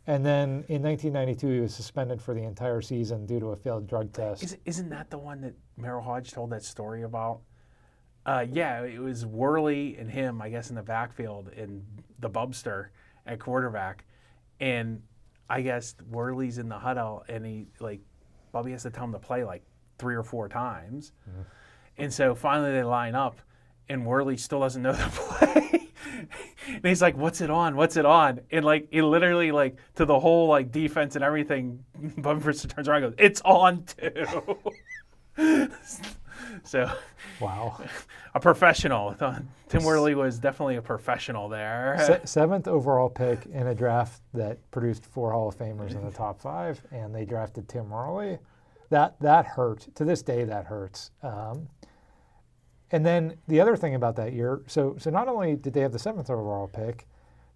And then in 1992, he was suspended for the entire season due to a failed drug test. Isn't that the one that Merrill Hodge told that story about? Yeah, it was Worley and him, I guess, in the backfield, and the Bubster at quarterback. And I guess Worley's in the huddle, and Bubby has to tell him to play like 3 or 4 times. Mm-hmm. And so finally they line up, and Worley still doesn't know the play. And he's like, what's it on? What's it on? And he literally to the whole defense and everything, Bubby Bridger turns around and goes, it's on too. So, wow. A professional. Tim Worley was definitely a professional there. 7th overall pick in a draft that produced 4 Hall of Famers in the top 5, and they drafted Tim Worley. That hurt. To this day, that hurts. And then the other thing about that year, so not only did they have the 7th overall pick,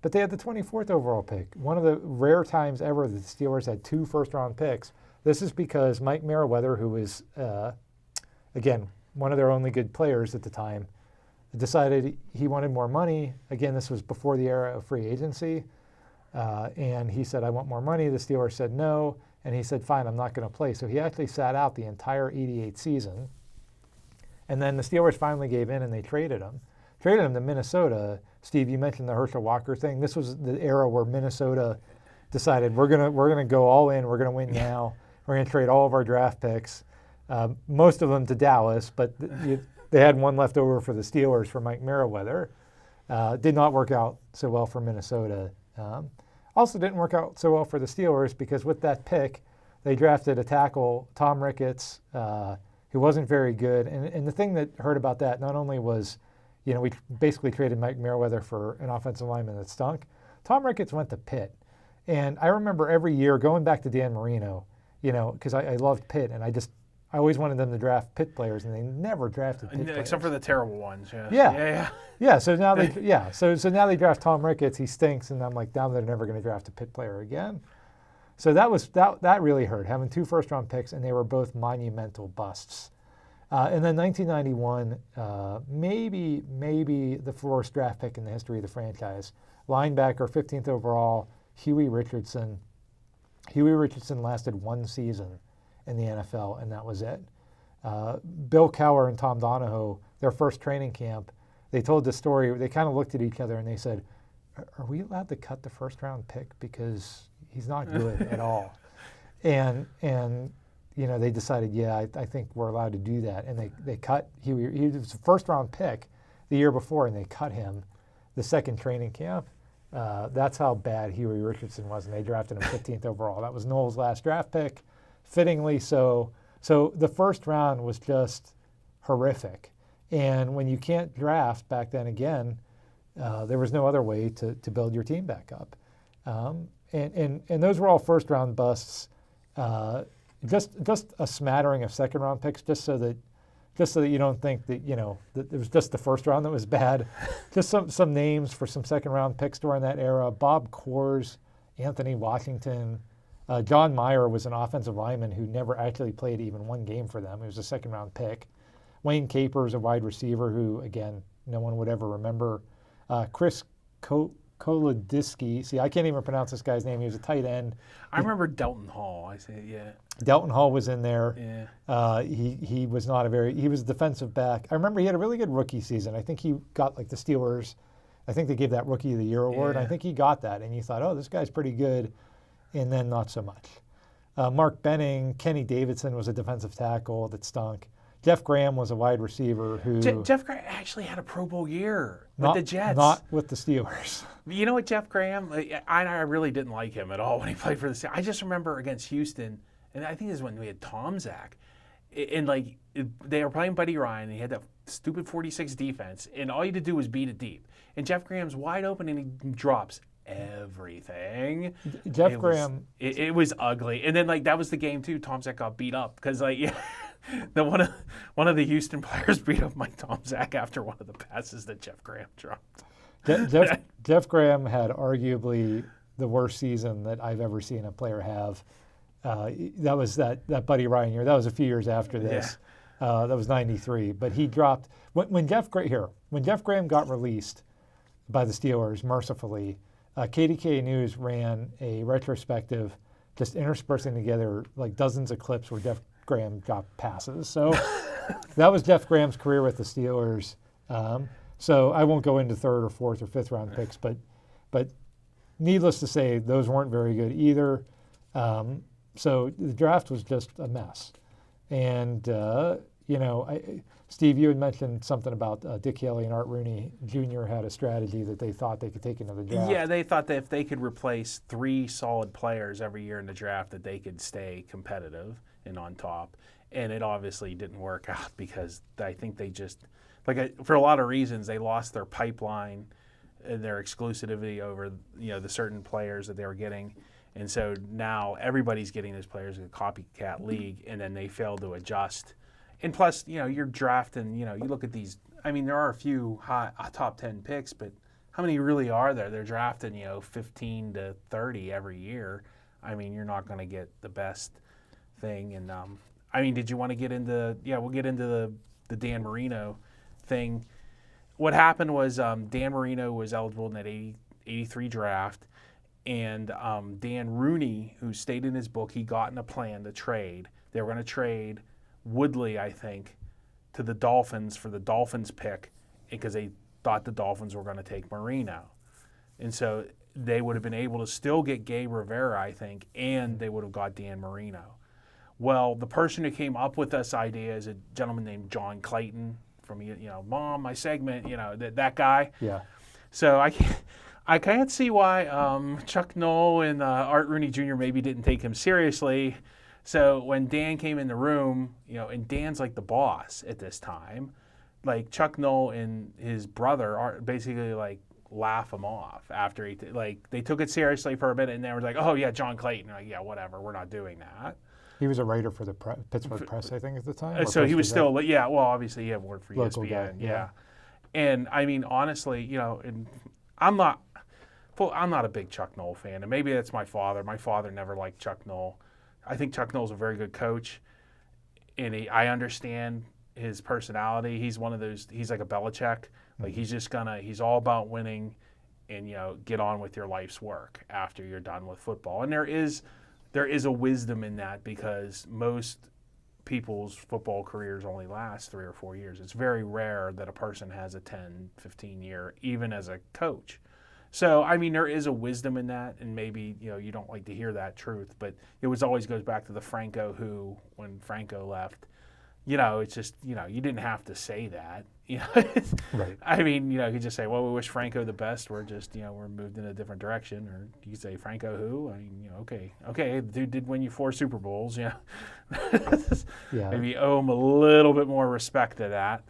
but they had the 24th overall pick. One of the rare times ever that the Steelers had 2 first-round picks. This is because Mike Merriweather, who was, again, one of their only good players at the time, decided he wanted more money. Again, this was before the era of free agency. And he said, I want more money. The Steelers said no. And he said, fine, I'm not going to play. So he actually sat out the entire 88 season. And then the Steelers finally gave in and they traded him. Traded him to Minnesota. Steve, you mentioned the Herschel Walker thing. This was the era where Minnesota decided we're gonna go all in. We're gonna win now. We're gonna trade all of our draft picks, most of them to Dallas, but they had one left over for the Steelers for Mike Merriweather. Did not work out so well for Minnesota. Also didn't work out so well for the Steelers because with that pick, they drafted a tackle, Tom Ricketts, who wasn't very good. And the thing that hurt about that not only was, we basically traded Mike Merriweather for an offensive lineman that stunk. Tom Ricketts went to Pitt. And I remember every year going back to Dan Marino, because I loved Pitt, and I always wanted them to draft Pitt players, and they never drafted Pitt players. Except for the terrible ones, yeah. Yeah, so now so now they draft Tom Ricketts, he stinks, and I'm like, now they're never going to draft a Pitt player again. So that really hurt, having 2 first-round picks, and they were both monumental busts. And then 1991, maybe the worst draft pick in the history of the franchise. Linebacker, 15th overall, Huey Richardson. Huey Richardson lasted 1 season in the NFL, and that was it. Bill Cowher and Tom Donahoe, their first training camp, they told the story. They kind of looked at each other and they said, are we allowed to cut the first-round pick because he's not good at all? And they decided, I think we're allowed to do that. And they cut Huey. He was a first-round pick the year before, and they cut him the second training camp. That's how bad Huey Richardson was, and they drafted him 15th overall. That was Noel's last draft pick, fittingly so. So the first round was just horrific. And when you can't draft back then again, there was no other way to build your team back up. And those were all first round busts. Just a smattering of second round picks, just so that you don't think that that it was just the first round that was bad. Just some names for some second round picks during that era: Bob Coors, Anthony Washington, John Meyer was an offensive lineman who never actually played even one game for them. He was a second round pick. Wayne Capers, a wide receiver who, again, no one would ever remember. Chris Kolodiski. See, I can't even pronounce this guy's name. He was a tight end. I remember Delton Hall. I say, yeah. Delton Hall was in there. Yeah. He was not he was a defensive back. I remember he had a really good rookie season. I think he got like the Steelers. I think they gave that Rookie of the Year award. Yeah. I think he got that, and you thought, oh, this guy's pretty good, and then not so much. Mark Benning, Kenny Davidson was a defensive tackle that stunk. Jeff Graham was a wide receiver who... Jeff Graham actually had a Pro Bowl year with the Jets. Not with the Steelers. You know what, Jeff Graham, I really didn't like him at all when he played for the Steelers. I just remember against Houston, and I think this is when we had Tom Zach, and they were playing Buddy Ryan, and he had that stupid 46 defense, and all you had to do was beat it deep. And Jeff Graham's wide open, and he drops everything. Jeff Graham... It was ugly. And then, that was the game, too. Tom Zach got beat up, because, one of the Houston players beat up Mike Tom Zach after one of the passes that Jeff Graham dropped. Jeff Graham had arguably the worst season that I've ever seen a player have. That was that Buddy Ryan year. That was a few years after this. Yeah. That was '93. But he dropped when Jeff Graham got released by the Steelers, mercifully. KDKA News ran a retrospective, just interspersing together dozens of clips where Jeff Graham dropped passes. So that was Jeff Graham's career with the Steelers. So I won't go into third or fourth or fifth round picks, but needless to say, those weren't very good either. So the draft was just a mess. And, Steve, you had mentioned something about Dick Haley and Art Rooney Jr. had a strategy that they thought they could take into the draft. Yeah, they thought that if they could replace 3 solid players every year in the draft, that they could stay competitive and on top. And it obviously didn't work out because I think they just, for a lot of reasons, they lost their pipeline and their exclusivity over, the certain players that they were getting. And so now everybody's getting those players in a copycat league, and then they fail to adjust. And plus, you're drafting, you look at these, there are a few top 10 picks, but how many really are there? They're drafting, 15 to 30 every year. You're not going to get the best thing. And, did you want to get into, we'll get into the Dan Marino thing. What happened was Dan Marino was eligible in that 83 draft, and Dan Rooney, who stayed in his book, he got in a plan to trade. They were going to trade Woodley, I think, to the Dolphins for the Dolphins pick because they thought the Dolphins were going to take Marino. And so they would have been able to still get Gabe Rivera, I think, and they would have got Dan Marino. Well, the person who came up with this idea is a gentleman named John Clayton from, Mom, my segment, that guy. Yeah. So I can't see why Chuck Noll and Art Rooney Jr. maybe didn't take him seriously. So when Dan came in the room, and Dan's like the boss at this time, Chuck Noll and his brother are basically laugh him off after they took it seriously for a minute, and they were like, oh yeah, John Clayton. Yeah, whatever, we're not doing that. He was a writer for the Pittsburgh Press, I think, at the time. So he was still, well, obviously he had worked for local ESPN, guy, yeah. And honestly, and I'm not a big Chuck Noll fan, and maybe that's my father. My father never liked Chuck Noll. I think Chuck Noll's a very good coach, and I understand his personality. He's one of those. He's like a Belichick. He's all about winning, and get on with your life's work after you're done with football. And there is a wisdom in that because most people's football careers only last 3 or 4 years. It's very rare that a person has a 10, 15 year, even as a coach. So, there is a wisdom in that, and maybe, you don't like to hear that truth, but it always goes back to the Franco when Franco left. It's just, you didn't have to say that. You know, Right. I mean, you could just say, well, we wish Franco the best. We're just, we're moved in a different direction. Or you could say, Franco who? I mean, okay, the dude did win you 4 Super Bowls. Yeah. Maybe owe him a little bit more respect to that.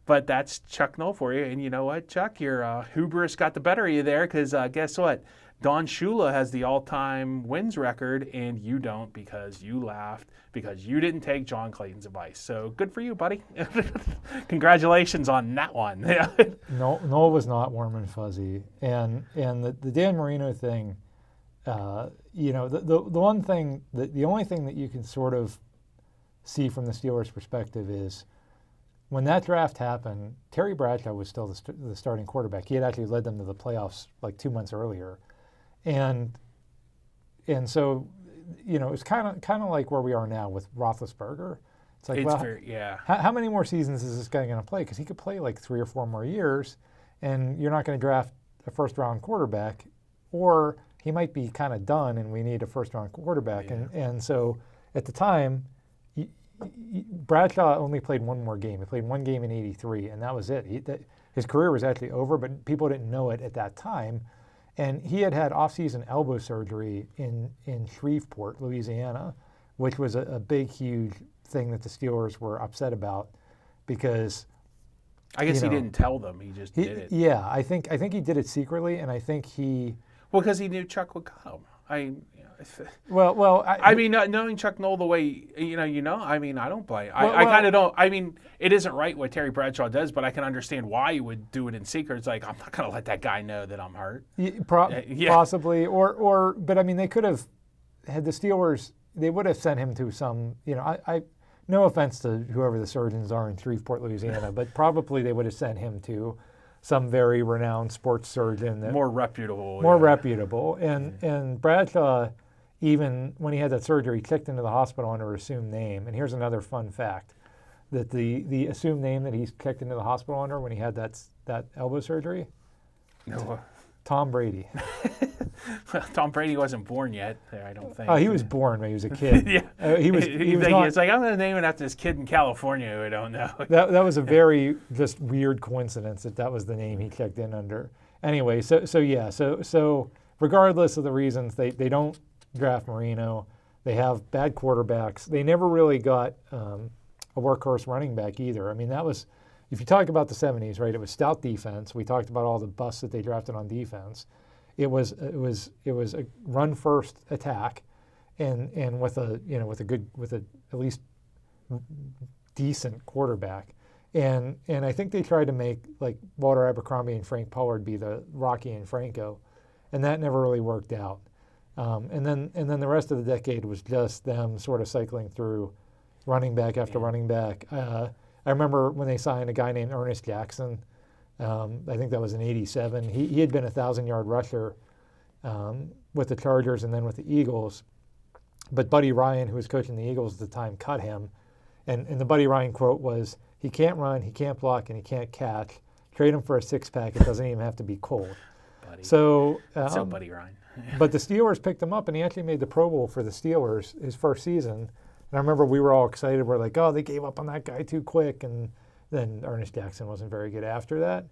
But that's Chuck Noll for you. And you know what, Chuck? Your hubris got the better of you there because guess what? Don Shula has the all-time wins record, and you don't because you laughed because you didn't take John Clayton's advice. So good for you, buddy. Congratulations on that one. No, Noel was not warm and fuzzy. And the Dan Marino thing, the one thing, the only thing that you can sort of see from the Steelers' perspective is when that draft happened, Terry Bradshaw was still the starting quarterback. He had actually led them to the playoffs like 2 months earlier. And so, it's kind of like where we are now with Roethlisberger. It's like, how many more seasons is this guy going to play? Because he could play like 3 or 4 more years, and you're not going to draft a first-round quarterback, or he might be kind of done, and we need a first-round quarterback. Yeah. And so, at the time, Bradshaw only played 1 more game. He played 1 game in '83, and that was it. His career was actually over, but people didn't know it at that time. And he had off-season elbow surgery in Shreveport, Louisiana, which was a big, huge thing that the Steelers were upset about because I guess he didn't tell them. He just did it. Yeah, I think he did it secretly, and I think because he knew Chuck would cut him. Knowing Chuck Noll the way I mean, I don't blame. I kind of don't. I mean, it isn't right what Terry Bradshaw does, but I can understand why he would do it in secret. It's like, I'm not going to let that guy know that I'm hurt. Possibly, but I mean, they could have had the Steelers. They would have sent him to some. I no offense to whoever the surgeons are in Shreveport, Louisiana, but probably they would have sent him to some very renowned sports surgeon. More reputable. Reputable. And Bradshaw, even when he had that surgery, checked into the hospital under assumed name. And here's another fun fact, that the assumed name that he checked into the hospital under when he had that elbow surgery? No. Tom Brady. Tom Brady wasn't born yet, I don't think. Oh, he was born when he was a kid. Yeah. He was not. It's like, I'm going to name it after this kid in California who I don't know. That was a very just weird coincidence that was the name he checked in under. Anyway, so regardless of the reasons, they don't draft Marino. They have bad quarterbacks. They never really got a workhorse running back either. I mean, that was, if you talk about the 70s, right, it was stout defense. We talked about all the busts that they drafted on defense. It was a run first attack, and with at least decent quarterback, and I think they tried to make like Walter Abercrombie and Frank Pollard be the Rocky and Franco, and that never really worked out. And then the rest of the decade was just them sort of cycling through running back after running back. I remember when they signed a guy named Ernest Jackson. I think that was in '87. He had been a 1,000-yard rusher with the Chargers and then with the Eagles. But Buddy Ryan, who was coaching the Eagles at the time, cut him. And the Buddy Ryan quote was, "He can't run, he can't block, and he can't catch. Trade him for a six-pack. It doesn't even have to be cold." Buddy. So Buddy Ryan. But the Steelers picked him up, and he actually made the Pro Bowl for the Steelers his first season. And I remember we were all excited. We're like, oh, they gave up on that guy too quick. And then Ernest Jackson wasn't very good after that.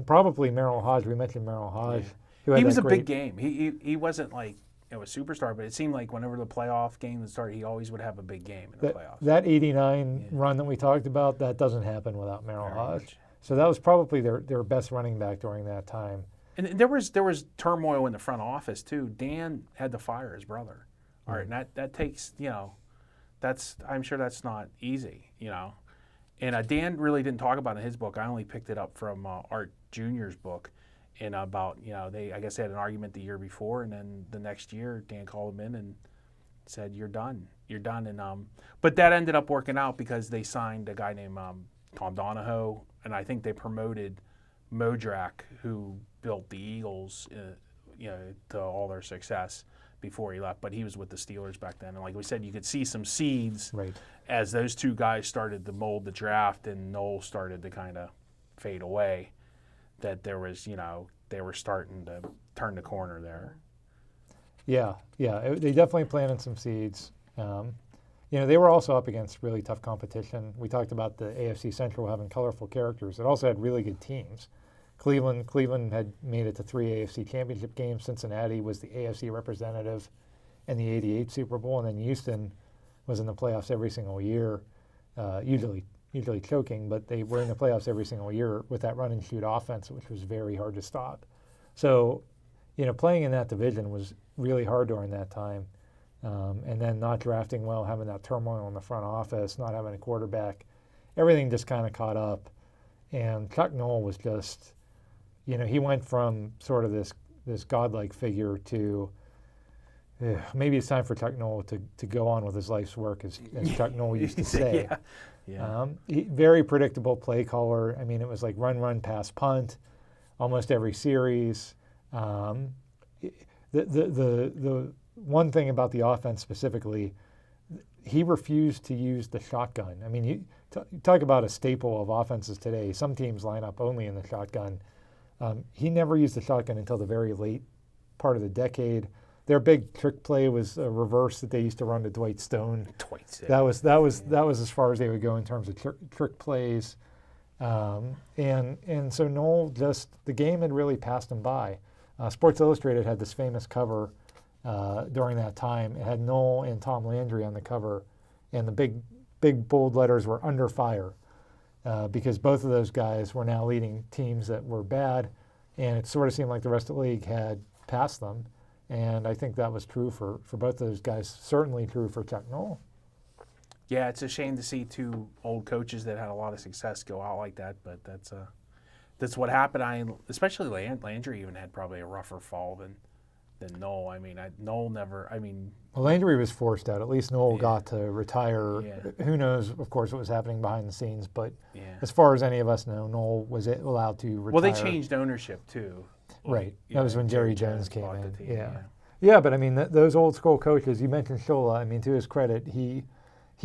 Probably Merrill Hodge. We mentioned Merrill Hodge. Yeah. He was a big game. He wasn't like a superstar, but it seemed like whenever the playoff game would start, he always would have a big game in the playoffs. That '89 run that we talked about, that doesn't happen without Merrill Hodge. So that was probably their best running back during that time. And there was turmoil in the front office too. Dan had to fire his brother. All right, and that takes I'm sure that's not easy, And Dan really didn't talk about it in his book. I only picked it up from Art Jr.'s book, and about they had an argument the year before, and then the next year Dan called him in and said, "You're done, And but that ended up working out because they signed a guy named Tom Donahoe, and I think they promoted Modrak, who built the Eagles, to all their success before he left. But he was with the Steelers back then, and like we said, you could see some seeds as those two guys started to mold the draft, and Noll started to kind of fade away. That there was, they were starting to turn the corner there. Yeah, they definitely planted some seeds. they were also up against really tough competition. We talked about the AFC Central having colorful characters. It also had really good teams. Cleveland had made it to 3 AFC championship games. Cincinnati was the AFC representative in the '88 Super Bowl, and then Houston was in the playoffs every single year, usually choking, but they were in the playoffs every single year with that run and shoot offense, which was very hard to stop. So, playing in that division was really hard during that time. And then not drafting well, having that turmoil in the front office, not having a quarterback, everything just kind of caught up. And Chuck Noll was just, he went from sort of this godlike figure to maybe it's time for Chuck Noll to go on with his life's work, as Chuck Noll used to say. Very predictable play caller. I mean, it was like run, pass, punt, almost every series. The one thing about the offense specifically, he refused to use the shotgun. I mean, you talk about a staple of offenses today. Some teams line up only in the shotgun. He never used the shotgun until the very late part of the decade. Their big trick play was a reverse that they used to run to Dwight Stone. That was as far as they would go in terms of trick plays. And so Noll the game had really passed him by. Sports Illustrated had this famous cover during that time. It had Noll and Tom Landry on the cover, and the big bold letters were "under fire," because both of those guys were now leading teams that were bad, and it sort of seemed like the rest of the league had passed them. And I think that was true for both of those guys, certainly true for Chuck Noll. Yeah, it's a shame to see two old coaches that had a lot of success go out like that, but that's what happened. Especially Landry even had probably a rougher fall than Noll. I mean, Noll never. Well, Landry was forced out. At least Noll got to retire. Yeah. Who knows, of course, what was happening behind the scenes. But as far as any of us know, Noll was allowed to retire. Well, they changed ownership too. Right. That was when Jerry Jones came in. Yeah, but I mean, those old school coaches. You mentioned Shula. I mean, to his credit, he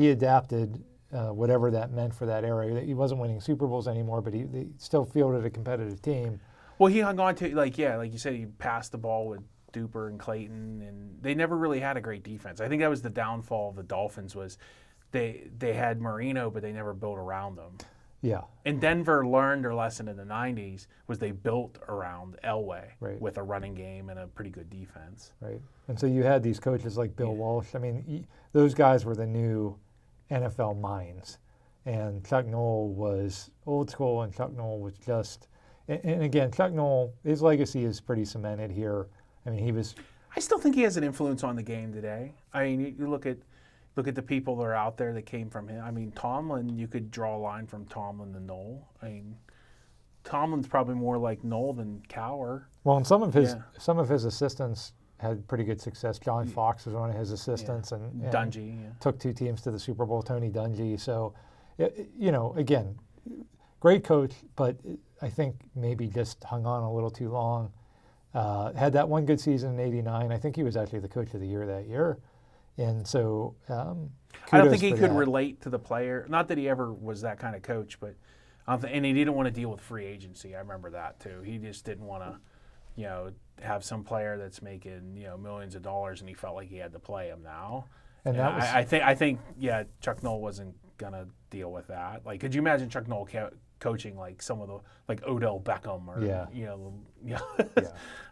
adapted whatever that meant for that era. He wasn't winning Super Bowls anymore, but he still fielded a competitive team. Well, he hung on to like you said, he passed the ball with Duper and Clayton, and they never really had a great defense. I think that was the downfall of the Dolphins was they had Marino, but they never built around them. Yeah. And Denver learned their lesson in the 90s was they built around Elway with a running game and a pretty good defense. Right. And so you had these coaches like Bill Walsh. I mean, those guys were the new NFL minds. And Chuck Noll was old school, and Chuck Noll was just – and again, Chuck Noll, his legacy is pretty cemented here. I mean, he was. I still think he has an influence on the game today. I mean, you look at the people that are out there that came from him. I mean, Tomlin, you could draw a line from Tomlin to Noll. I mean, Tomlin's probably more like Noll than Cowher. Well, and some of his assistants had pretty good success. John Fox was one of his assistants, and Dungy took two teams to the Super Bowl. Tony Dungy. So, again, great coach, but I think maybe just hung on a little too long. Had that one good season in '89. I think he was actually the coach of the year that year. And so I don't think he could relate to the player. Not that he ever was that kind of coach, but and he didn't want to deal with free agency. I remember that too. He just didn't want to, have some player that's making millions of dollars, and he felt like he had to play him now. And that was, I think Chuck Noll wasn't gonna deal with that. Like, could you imagine Chuck Noll coaching like some of the Odell Beckham or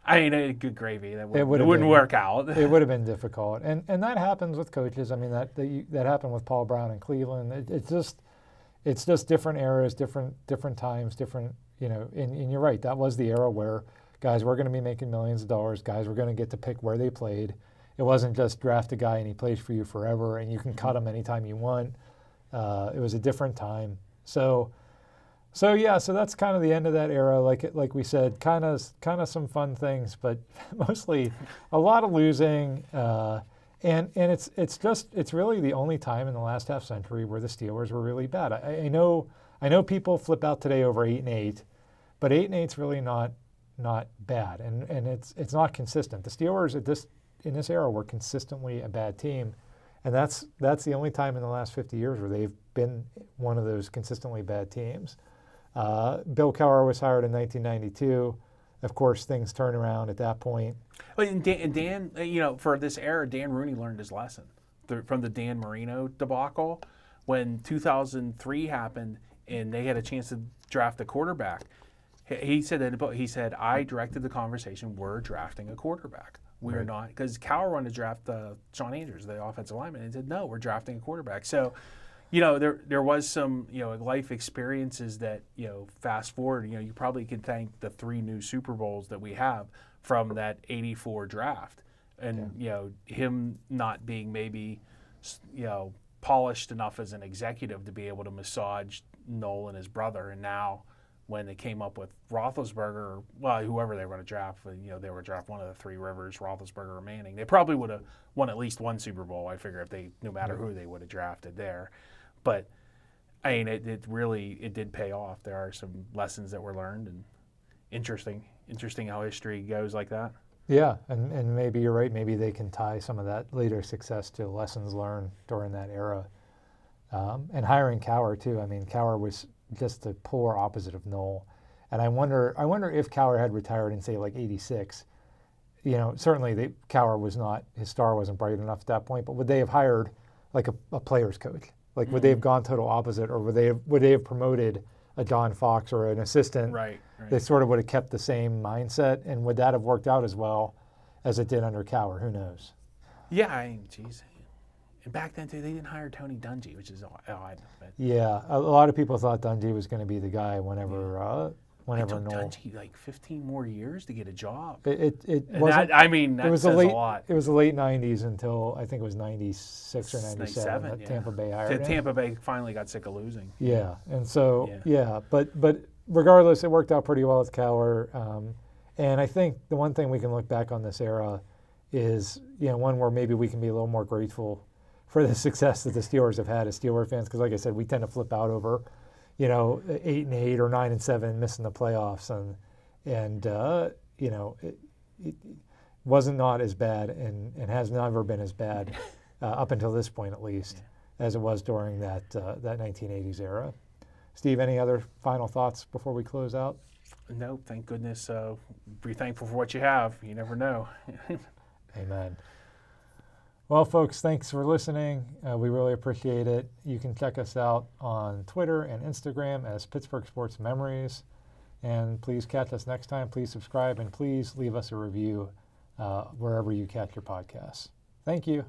I mean, good gravy. That wouldn't work out. It would have been difficult, and that happens with coaches. I mean, that happened with Paul Brown in Cleveland. It's just different eras, different times, different. And you're right. That was the era where guys were going to be making millions of dollars. Guys were going to get to pick where they played. It wasn't just draft a guy and he plays for you forever, and you can cut him anytime you want. It was a different time. So that's kind of the end of that era. Like we said, kind of some fun things, but mostly a lot of losing. And it's really the only time in the last half century where the Steelers were really bad. I know people flip out today over 8-8, but 8-8's really not bad, and it's not consistent. The Steelers in this era were consistently a bad team, and that's the only time in the last 50 years where they've been one of those consistently bad teams. Bill Cowher was hired in 1992. Of course, things turn around at that point. And Dan, for this era, Dan Rooney learned his lesson. from the Dan Marino debacle, when 2003 happened and they had a chance to draft a quarterback. He said in the book, he said, I directed the conversation, we're drafting a quarterback. We're not, because Cowher wanted to draft Sean Andrews, the offensive lineman, and he said, no, we're drafting a quarterback. So, there was some, life experiences that, fast forward, you probably can thank the 3 new Super Bowls that we have from that 84 draft. And, him not being maybe, polished enough as an executive to be able to massage Noel and his brother. And now when they came up with Roethlisberger, well, whoever they were going to draft, they were draft one of the 3 Rivers, Roethlisberger or Manning. They probably would have won at least one Super Bowl, I figure, if they, no matter who they would have drafted there. But, I mean, it really did pay off. There are some lessons that were learned, and interesting how history goes like that. Yeah, and maybe you're right. Maybe they can tie some of that later success to lessons learned during that era. And hiring Cowher, too. I mean, Cowher was just the polar opposite of Noel. And I wonder if Cowher had retired in, say, like 86. Certainly Cowher was not, his star wasn't bright enough at that point, but would they have hired like a player's coach? Like, would they have gone total opposite, or would they have promoted a John Fox or an assistant? Right. They sort of would have kept the same mindset, and would that have worked out as well as it did under Cowher? Who knows? Yeah, geez. And back then, too, they didn't hire Tony Dungy, which is odd. But Yeah, a lot of people thought Dungy was going to be the guy whenever it took Noel. Dungy like 15 more years to get a job. It And wasn't. that says a lot. It was the late '90s until I think it was '96 or '97 97, that Tampa Bay hired him. Tampa Bay finally got sick of losing. Yeah, and so but regardless, it worked out pretty well with Cowher. And I think the one thing we can look back on this era is one where maybe we can be a little more grateful for the success that the Steelers have had as Steeler fans, because like I said, we tend to flip out over 8-8 or 9-7 missing the playoffs, and it wasn't not as bad and has never been as bad up until this point, at least, as it was during that 1980s era. Steve, any other final thoughts before we close out? No, thank goodness. Be thankful for what you have. You never know. Amen. Well, folks, thanks for listening. We really appreciate it. You can check us out on Twitter and Instagram as Pittsburgh Sports Memories. And please catch us next time. Please subscribe, and please leave us a review wherever you catch your podcasts. Thank you.